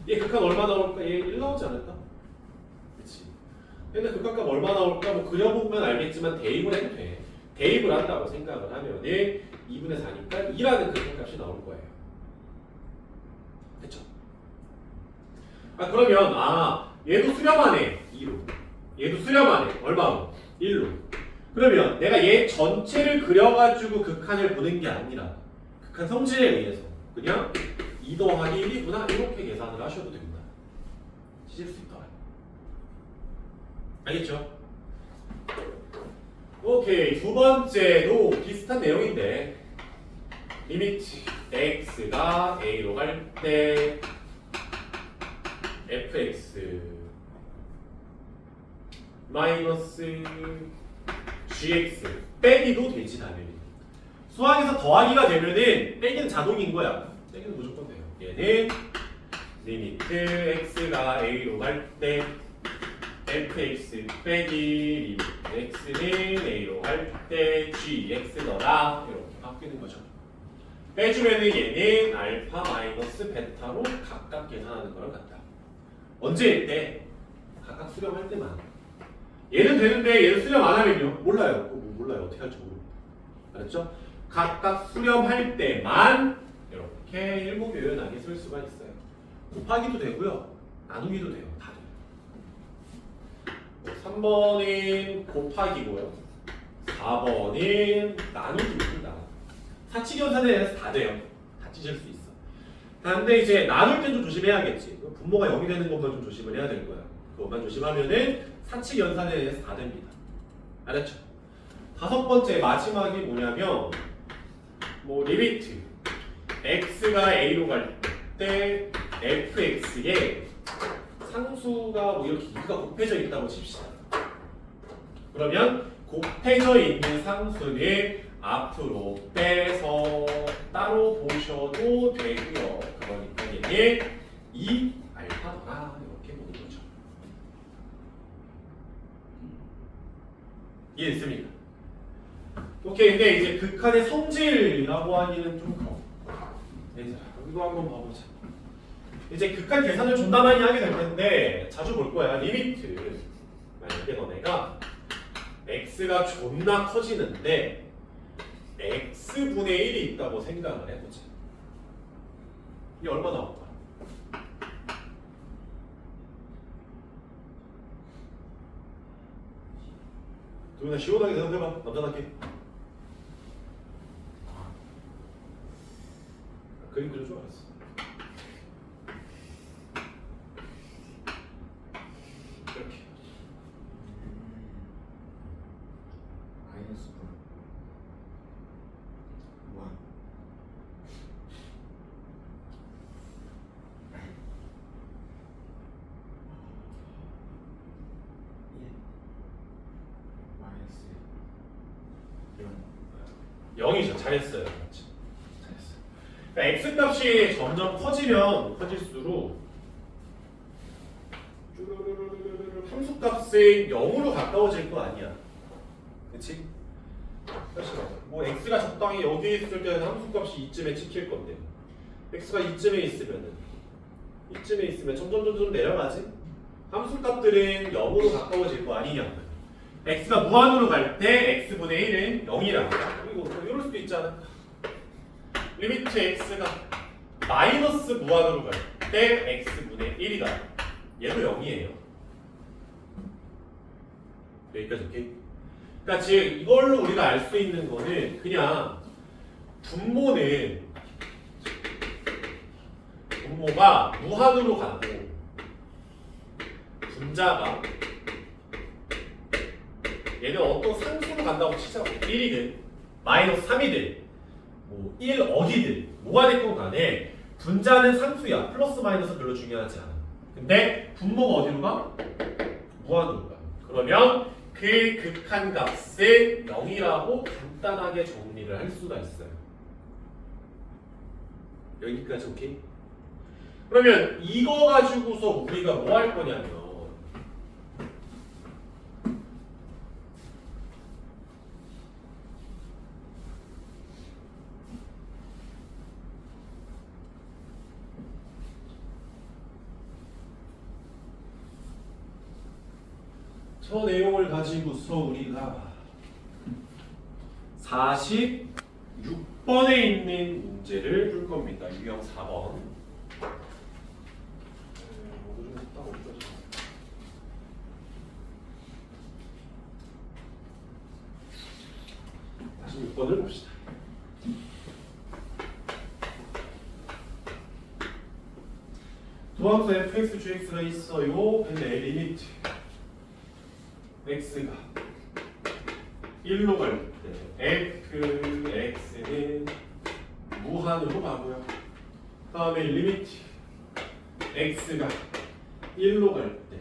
얘 극한 얼마 나올까? 얘 1 나오지 않을까? 그치? 근데 극한값 얼마 나올까? 뭐 그려보면 알겠지만 대입을 해도 돼. 대입을 한다고 생각을 하면은 2분의 4니까 2라는 극한값이 나올 거예요. 됐죠? 그러면 얘도 수렴하네. 2로. 얘도 수렴하네. 얼마로? 1로. 그러면 내가 얘 전체를 그려가지고 극한을 보는 게 아니라 극한 성질에 의해서 그냥 2 더하기 1이구나 이렇게 계산을 하셔도 됩니다. 찢을 수 있더라. 알겠죠? 오케이, 두 번째도 비슷한 내용인데 리미트 x가 a로 갈 때 fx 마이너스 gx 빼기도 되지 당연히. 수학에서 더하기가 되면은 빼기는 자동인 거야. 빼기는 무조건 돼요. 얘는 리미트 x가 a로 갈 때 fx 빼기 리미트 x는 a로 갈 때 gx더라 이렇게 바뀌는 거죠. 빼주면은 얘는 알파 마이너스 베타로 각각 계산하는 거랑 같다. 언제일 때? 각각 수렴할 때만. 얘는 되는데 얘는 수렴 안 하면요? 몰라요. 몰라요. 어떻게 할지 모르겠어요. 알았죠? 각각 수렴할 때만 이렇게 일목요연하게 쓸 수가 있어요. 곱하기도 되고요. 나누기도 돼요. 다 돼요. 3번은 곱하기고요. 4번은 나누기입니다. 사칙연산에 대해서 다 돼요. 다 찢을 수 있어. 근데 이제 나눌 땐 좀 조심해야겠지. 분모가 0이 되는 것만 좀 조심을 해야 될 거야. 그것만 조심하면은 사칙연산에 대해서 다 됩니다. 알았죠? 다섯 번째 마지막이 뭐냐면 뭐 리미트 x가 a로 갈 때 fx에 상수가 뭐 이렇게 2가 곱해져 있다고 칩시다. 그러면 곱해져 있는 상수는 앞으로 빼서 따로 보셔도 되고요. 그러니까 얘는 2 알파더라 이렇게 보는 거죠. 이해됐습니까? 오케이, 근데 이제 극한의 성질이라고 하기는 좀 그렇고 얘들아 이거 한번 봐보자. 이제 극한 계산을 존나 많이 하게 될 텐데 자주 볼 거야. 리미트 만약에 너네가 x가 존나 커지는데 x분의 1이 있다고 생각을 해보자. 이게 얼마 나올까? 누구나 시원하게 대답해봐. 남자답게. 그림 그려줘 알았어. 이렇게. 마이너스 9 1 마이너스 0 0이죠. 잘했어요. 그렇지. 잘했어요. 그러니까 x 값이 점점 커지면 커질수록 쭈루루루루루루 함수 값은 0으로 가까워질 거 아니야. 그치? 다시 가자. 뭐 x가 적당히 여기 있을 때는 함수 값이 이쯤에 찍힐 건데 x가 이쯤에 있으면 점점 내려가지? 함수 값들은 0으로 가까워질 거 아니냐. x가 무한으로 갈 때 x분의 1은 0이라고. 그리고 뭐 이럴 수도 있잖아. 리미트 x가 마이너스 무한으로 갈 때 x분의 1이다. 얘도 0이에요. 여기까지 오케이? 그러니까 즉 이걸로 우리가 알 수 있는 거는 그냥 분모가 무한으로 가고 분자가 얘는 어떤 상수로 간다고 치자고. 1이든 마이너스 3이든 뭐 1 어디든 뭐가 됐건 간에 분자는 상수야. 플러스 마이너스 별로 중요하지 않아. 근데 분모가 어디로 가? 무한으로 가. 그러면 그 극한 값은 0이라고 간단하게 정리를 할 수가 있어요. 여기까지 오케이? 그러면 이거 가지고서 우리가 뭐 할 거냐면 저 내용을 가지고서 우리가 46번에 있는 문제를 풀 겁니다. 유형 4번. 모두 좀 딱 어디까지? 46번을 봅시다. 도함수 fx, gx가 있어요. 근데 리미트 x가 1로 갈 때 fx는 무한으로 가고요. 다음에 리미트 x가 1로 갈 때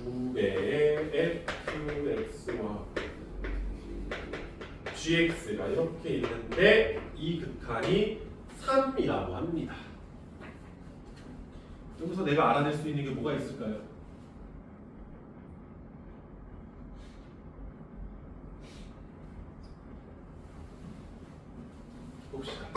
2배의 fx와 gx가 이렇게 있는데 이 극한이 3이라고 합니다. 여기서 내가 알아낼 수 있는 게 뭐가 있을까요? 봅시다.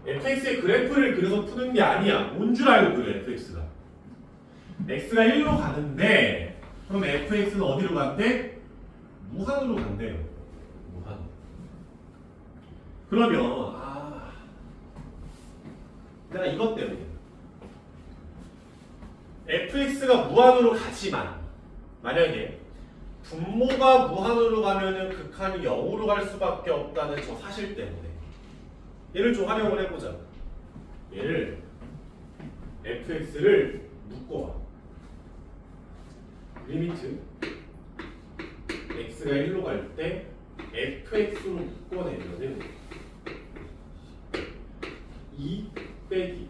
fx의 그래프를 그려서 푸는 게 아니야. 뭔 줄 알고 그래, fx가. x가 1로 가는데 그럼 fx는 어디로 간대? 무한으로 간대요. 무한. 그러면 내가 이것 때문에 fx가 무한으로 가지만 만약에 분모가 무한으로 가면은 극한이 0으로 갈 수밖에 없다는 저 사실 때문에 얘를 좀 활용을 해보자. 얘를 fx를 묶어와. 리미트 x가 1로 갈 때 fx로 묶어내면은 2 빼기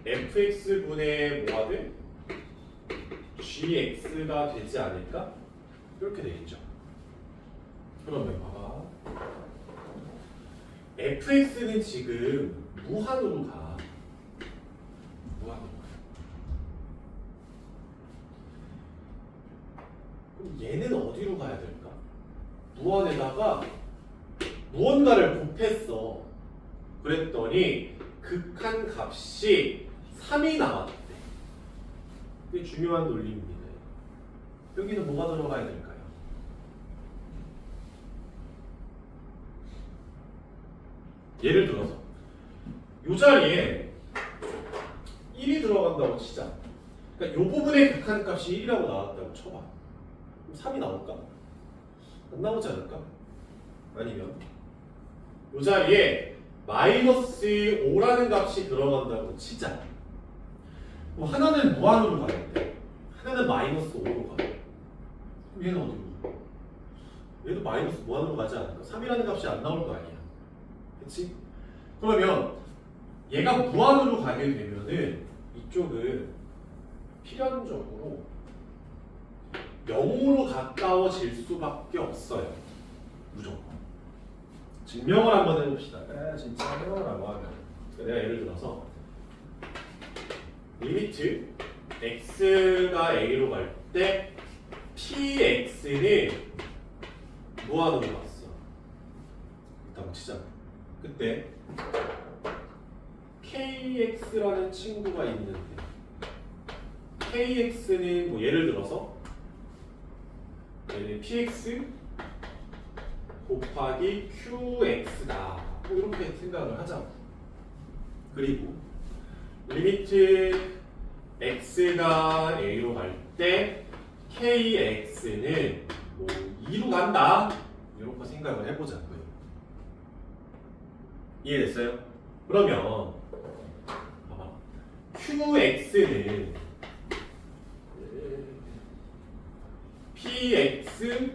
fx분의 뭐가 돼? gx가 되지 않을까? 이렇게 되겠죠. 그러면 봐봐. fx는 지금 무한으로 가. 무한으로 가. 그럼 얘는 어디로 가야 될까? 무한에다가 무언가를 곱했어. 그랬더니 극한 값이 3이 나왔대. 이게 중요한 논리입니다. 여기는 뭐가 들어가야 될까요? 예를 들어서 이 자리에 1이 들어간다고 치자. 그러니까 이 부분의 극한 값이 1이라고 나왔다고 쳐봐. 그럼 3이 나올까? 안 나오지 않을까? 아니면 이 자리에 마이너스 5라는 값이 들어간다고 치자. 그럼 하나는 무한으로 가는데 하나는 마이너스 5로 가. 그럼 얘는 어디로 가? 얘도 마이너스 무한으로 가지 않을까? 3이라는 값이 안 나올 거 아니야. 그치? 그러면 얘가 무한으로 가게 되면은 이쪽은 필연적으로 0으로 가까워질 수밖에 없어요. 무조건. 증명을 한번 해봅시다. 진짜요라고 하면 내가 예를 들어서 리미트 x가 a로 갈 때 px는 무한으로 갔어. 일단 치자. 그때 kx라는 친구가 있는데 kx는 뭐 예를 들어서 얘는 px 곱하기 qx다. 뭐 이렇게 생각을 하자고. 그리고 리미트 x가 a로 갈 때 kx는 뭐 2로 간다. 이렇게 생각을 해보자고요. 이해됐어요? 그러면 봐봐. qx는 px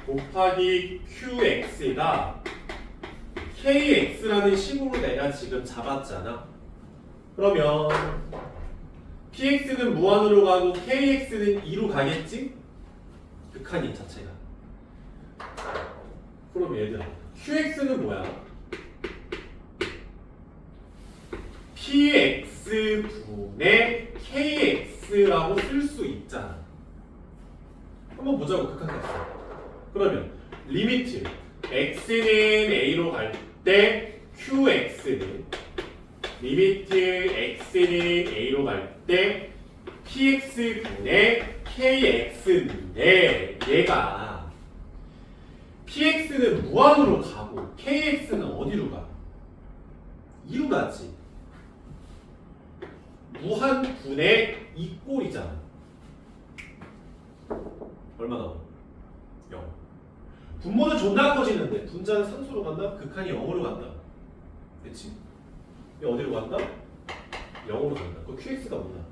곱하기 qx가 kx라는 식으로 내가 지금 잡았잖아. 그러면 px는 무한으로 가고 kx는 2로 가겠지? 극한이 자체가. 그럼 얘들아 qx는 뭐야? px분의 kx라고 쓸 수 있잖아. 한번 보자고 극한 값. 그러면 리미트 x는 a로 갈 때 qx는 리미트 x는 a로 갈 때 px분의 kx인데 얘가 px는 무한으로 가고 kx는 어디로 가? 2로 가지. 무한분의 2꼴이잖아. 얼마 나와? 0. 분모는 존나 커지는데 분자는 상수로 간다? 극한이 0으로 간다. 그치? 이 어디로 간다? 0으로 간다. 그 QX가 뭐야?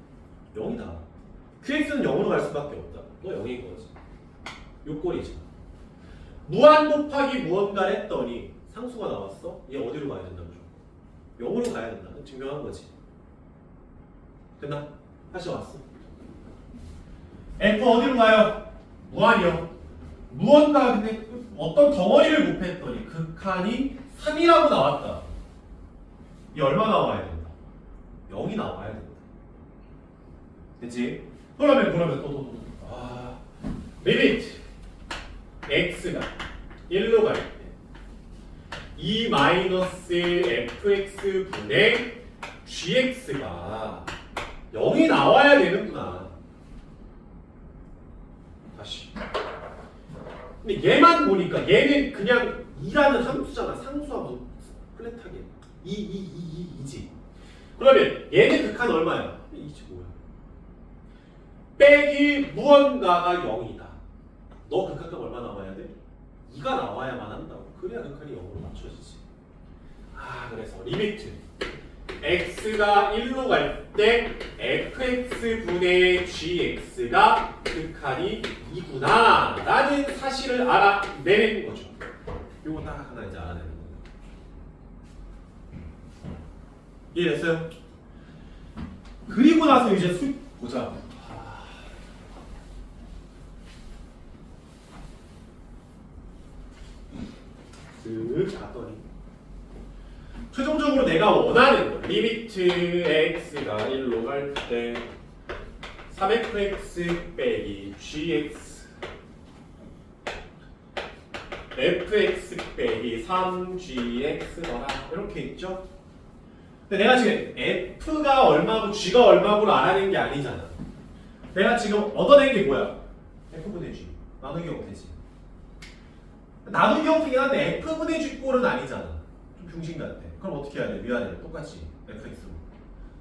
0이다. QX는 0으로 갈 수밖에 없다. 너 0인 거지. 요꼴이지. 무한 곱하기 무언가를 했더니 상수가 나왔어? 얘 어디로 가야 된다고? 0으로 가야 된다. 증명한 거지. 됐나? 다시 왔어. F 어디로 가요? 무한이요. 무언가 근데 어떤 덩어리를 곱했더니 극한이 3이라고 나왔다. 이 얼마 나와야 된다? 0이 나와야 된다. 됐지? 그러면 또. 리미트 x가 1로 갈 때 2 마이너스 fx 분의 gx가 0이 나와야 되는구나. 다시. 근데 얘만 보니까 얘는 그냥 2라는 함수잖아. 상수하고 플랫하게 2지. 그러면 얘는 극한 얼마야? 2지 뭐야? 빼기 무언가가 0이다. 너 극한값 얼마 나와야 돼? 2가 나와야만 한다고. 그래야 극한이 0으로 맞춰지지. 그래서 리미트 x가 1로 갈 때 fx분의 gx가 극한이 2구나 라는 사실을 알아내는 거죠. 요거 딱 하나 이제 알아내는 거예요. 이해됐어요? 그리고 나서 이제 보자. 쓱 갔더니 최종적으로 내가 원하는 거 리미트 x가 1로 갈 때 3fx 빼기 gx fx 빼기 3gx더라 이렇게 있죠? 근데 내가 지금 f가 얼마고 g가 얼마고를 알아낸 게 아니잖아. 내가 지금 얻어낸 게 뭐야? f분의 g 나누기 형태지. 나누기 형태긴 한데 f분의 g 꼴은 아니잖아. 좀 병신 같아. 그럼 어떻게 해야 돼? 위아래 똑같이 fx로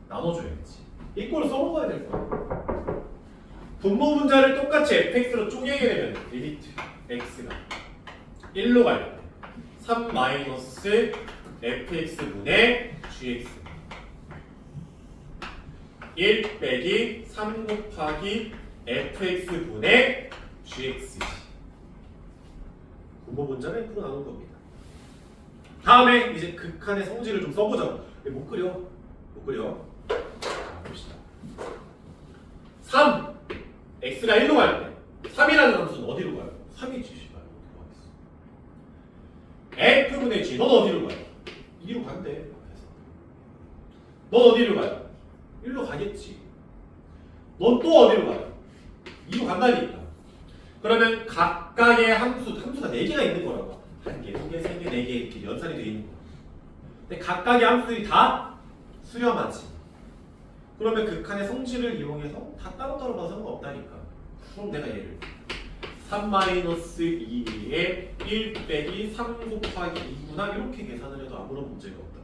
나눠줘야지. 이 꼴을 써먹어야 될 거야. 분모 분자를 똑같이 fx로 쪼개게 되면 리미트 x가 1로 갈 때 3 마이너스 fx분의 gx 1 빼기 3 곱하기 fx분의 gx지. 분모 분자를 f로 나눈 겁니다. 다음에 이제 극한의 성질을 좀 써보자고. 못 그려. 자, 봅시다. 3 x가 1로 갈 때 3이라는 함수는 어디로 가요? 3이지. 씨발 어디로 가겠어? f분의 g 넌 어디로 가요? 2로 간대. 넌 어디로 가요? 1로 가겠지. 넌 또 어디로 가요? 2로 간다니까. 그러면 각각의 함수가 4개가 있는 거라고. 1개, 2개, 3개, 4개 이렇게 연산이 되어 있는 거야. 근데 각각의 함수들이 다 수렴하지. 그러면 극한의 성질을 이용해서 다 따로따로 봐서 상관없다니까. 그럼 내가 얘를 3-2에 1 빼기 3 곱하기 2구나 이렇게 계산을 해도 아무런 문제가 없다.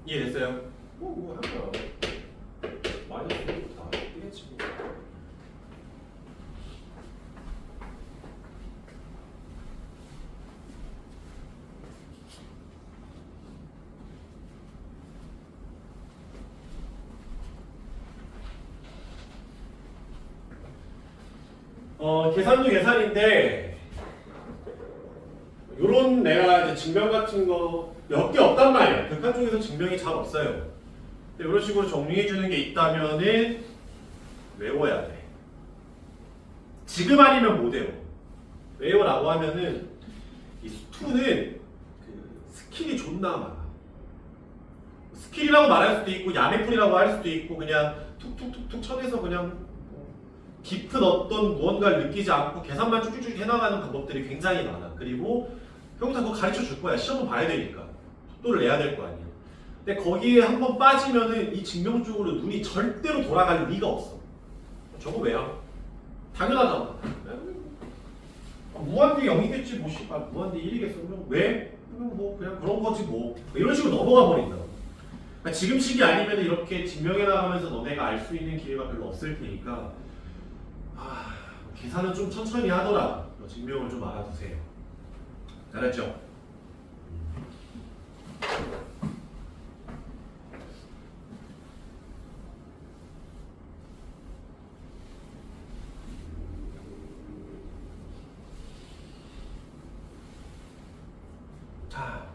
이해됐어요? 뭐 한 거야. 마이너스 다 뜨겠지 뭐. 계산도 계산인데 요런 내가 이제 증명 같은 거 몇 개 없단 말이야. 극한 쪽에서 증명이 잘 없어요. 근데 이런 식으로 정리해 주는 게 있다면은 외워야 돼. 지금 아니면 못 외워. 외워라고 하면은 이 수투는 그 스킬이 존나 많아. 스킬이라고 말할 수도 있고 야매풀이라고 할 수도 있고 그냥 툭툭툭툭 쳐내서 그냥 깊은 어떤 무언가를 느끼지 않고 계산만 쭉쭉쭉 해나가는 방법들이 굉장히 많아. 그리고 형사 그거 가르쳐 줄 거야. 시험은 봐야 되니까. 속도를 내야 될 거 아니야. 근데 거기에 한번 빠지면은 이 증명 쪽으로 눈이 절대로 돌아갈 리가 없어. 저거 왜야? 당연하잖아. 무한대 0이겠지 뭐 씨발 무한대 1이겠어. 그럼 왜? 그냥 뭐 그냥 그런 거지 뭐. 이런 식으로 넘어가 버린다. 그러니까 지금 시기 아니면 이렇게 증명해 나가면서 너네가 알 수 있는 기회가 별로 없을 테니까 계산은 좀 천천히 하더라. 증명을 좀 알아두세요. 잘했죠? 자,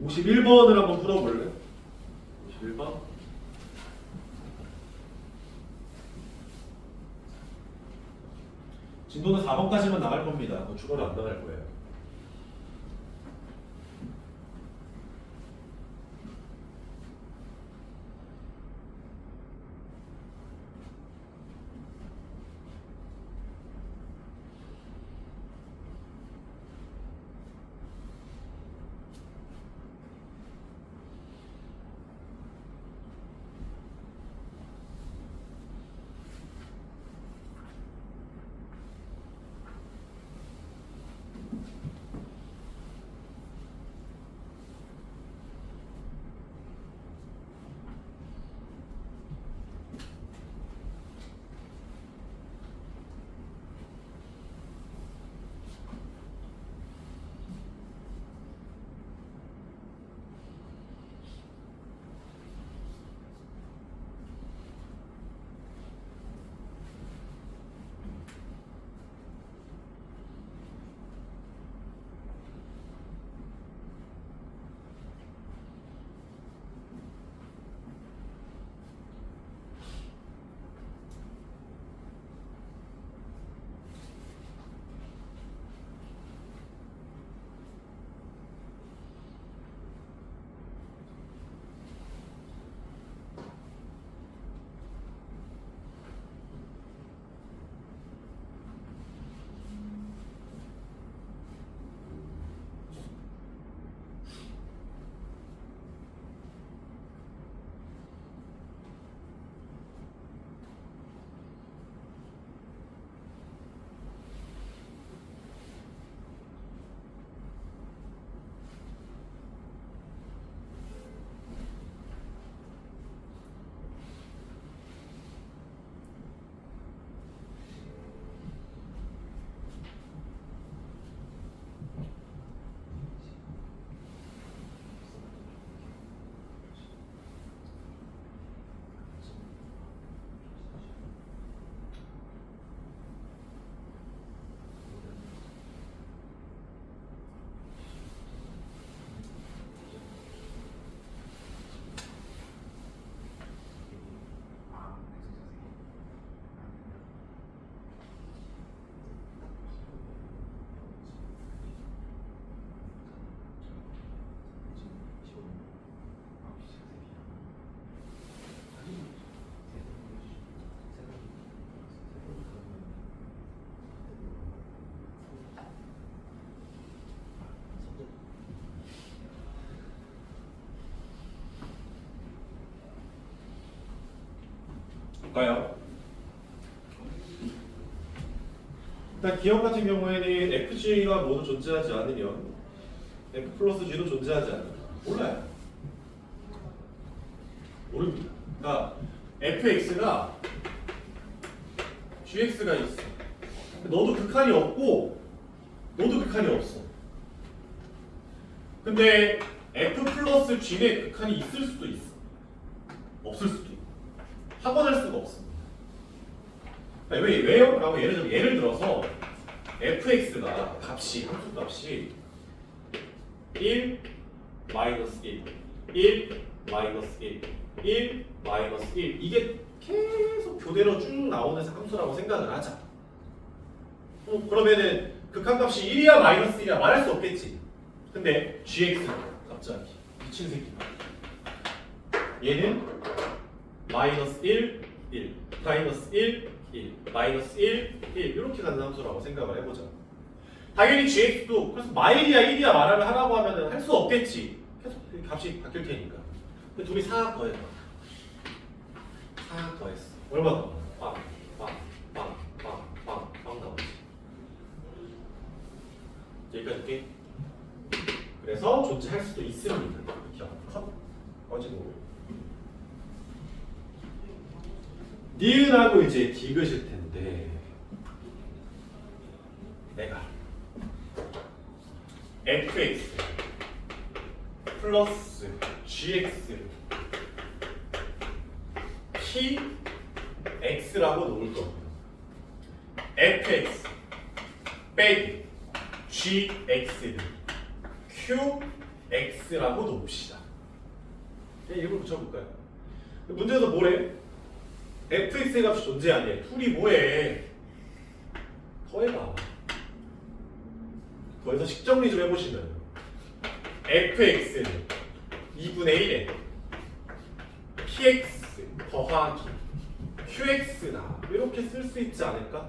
51번을 한번 풀어볼래? 51번. 진도는 4번까지만 나갈 겁니다. 뭐 추가로 안 나갈 거예요. 볼까요? 일단 기억 같은 경우에는 FG가 모두 존재하지 않으면 F 플러스 G도 존재하지 않아요. 몰라요. 모릅니다. 그러니까 fx가 gx가 있어. 너도 극한이 없고 너도 극한이 없어. 근데 f 플러스 g의 극한이 있을 수도 있어. 없을 수도 있고. 확언할 수가 없습니다. 왜요? 라고 예를 들어서 fx가 값이 함수 값이 1 마이너스 1 1 마이너스 1 1 마이너스 1 이게 계속 교대로 쭉 나오는 함수라고 생각을 하자. 그러면은 극한값이 1이야 마이너스 1이야 말할 수 없겠지. 근데 gx는 갑자기 미친 새끼다. 얘는 마이너스 1 1 마이너스 1 1 마이너스 1 1 이렇게 가는 함수라고 생각을 해보자. 당연히 gx도 그래서 마일이야 1이야 말을 하라고 하면은 할 수 없겠지. 계속 값이 바뀔 테니까. 근데 둘이 4 더해봐. 4 더했어. 얼마 더? 빵 나오지. 여기까지 오케이? 그래서 존재할 수도 있습니다. 기억 컷 꺼지고 니은하고 이제 디귿일 텐데 내가 fx 플러스 gx px라고 놓을 거고요. fx 빼기 gx를 qx라고 놓읍시다. 그냥 일부러 붙여볼까요? 문제에서 뭐래? fx의 값이 존재하네. 둘이 뭐해? 더해봐. 더해서 식정리 좀 해보시면 fx는 2분의 1에 px 더하기 qx나 이렇게 쓸 수 있지 않을까?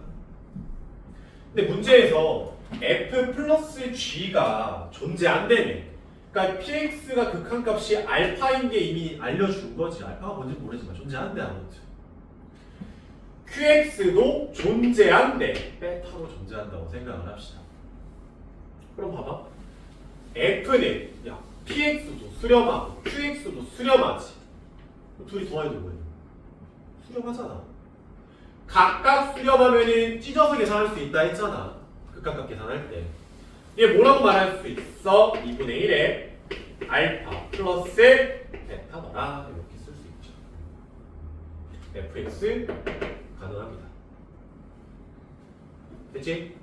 근데 문제에서 f 플러스 g가 존재 안 되네. 그러니까 px가 극한값이 알파인 게 이미 알려준 거지. 알파가 뭔지 모르지만 존재한대 아무튼. qx도 존재한대. 베타로 존재한다고 생각을 합시다. 그럼 봐봐. f는 야 px도 수렴하고 qx도 수렴하지. 둘이 더해도 뭐야? 수렴하잖아. 각각 수렴하면은 찢어서 계산할 수 있다 했잖아. 극각각 계산할 때. 얘 뭐라고 말할 수 있어? 2분의 1에 알파 플러스 베타더라. 이렇게 쓸 수 있죠. fx 가능합니다. 됐지?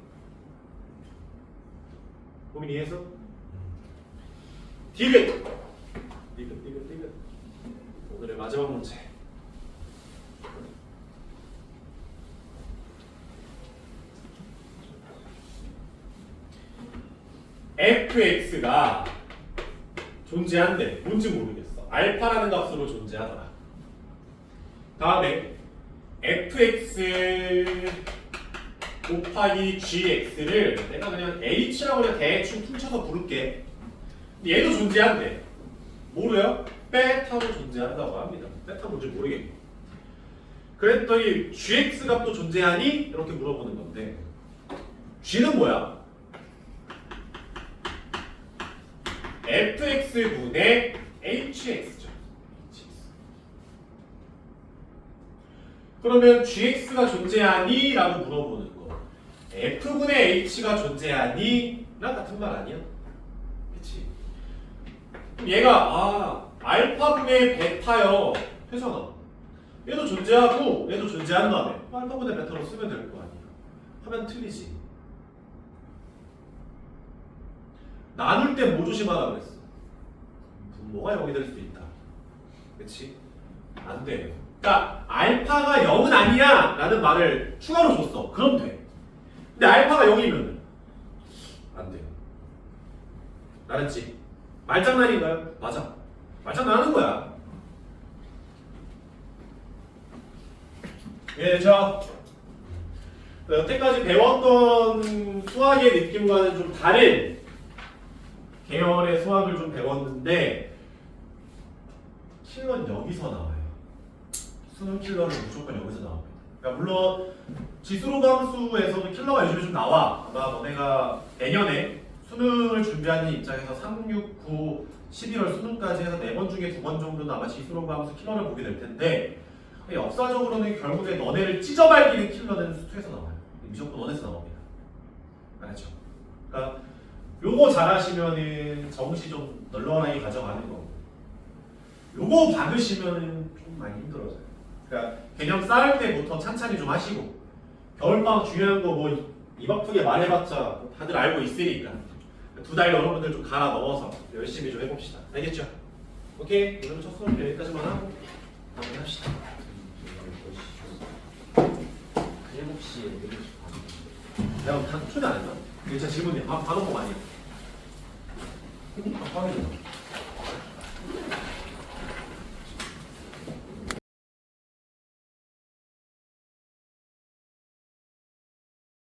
고민 이해했어? 디귿! 디귿. 오늘의 마지막 문제. fx가 존재한대. 뭔지 모르겠어. 알파라는 값으로 존재하더라. 다음에 fx 곱하기 gx를 내가 그냥 h라고 그냥 대충 퉁쳐서 부를게. 얘도 존재한대. 뭐로요? 베타로 존재한다고 합니다. 베타 뭔지 모르겠고. 그랬더니 gx 값도 존재하니? 이렇게 물어보는 건데 g는 뭐야? fx분의 hx죠. 그러면 gx가 존재하니? 라고 물어보는 거. f분의 h가 존재하니? 랑 같은 말 아니야? 그치? 그럼 얘가 알파분의 베타요. 해서나 얘도 존재하고 얘도 존재한다며. 알파분의 베타로 쓰면 될 거 아니야. 하면 틀리지. 나눌 때 뭐 조심하라 그랬어? 분모가 0이 될 수도 있다. 그치? 안 돼. 그러니까 알파가 0은 아니야 라는 말을 추가로 줬어. 그럼 돼. 근데 알파가 0이면 안 돼요. 알았지? 말장난인가요? 맞아. 말장난하는 거야. 예, 자 여태까지 배웠던 수학의 느낌과는 좀 다른 계열의 수학을 좀 배웠는데 킬러는 여기서 나와요. 수능 킬러는 무조건 여기서 나옵니다. 그러니까 물론 지수로 함수에서도 킬러가 요즘에 좀 나와. 아마 너네가 내년에 수능을 준비하는 입장에서 3, 6, 9, 11월 수능까지 해서 4번 중에 2번 정도는 아마 지수로 함수 킬러를 보게 될 텐데 역사적으로는 결국에 너네를 찢어밟기는 킬러는 수투에서 나와요. 무조건 원에서 나옵니다. 알았죠? 그러니까 요거 잘하시면은 정시 좀 널널하게 가져가는 거고 요거 받으시면은 좀 많이 힘들어져요. 그러니까 개념 쌓을 때부터 찬찬히 좀 하시고 겨울방학 중요한 거 뭐 입 아프게 말해봤자 다들 알고 있으니까 2달 여러분들 좀 갈아 넣어서 열심히 좀 해봅시다. 알겠죠? 오케이. 오늘 첫 수업 여기까지만 하고 마무리합시다. 7시에 7시 내가 다 초대 안 했나? 진짜 질문이 밥 먹고 많이 해. 반. 아, 빵이잖아.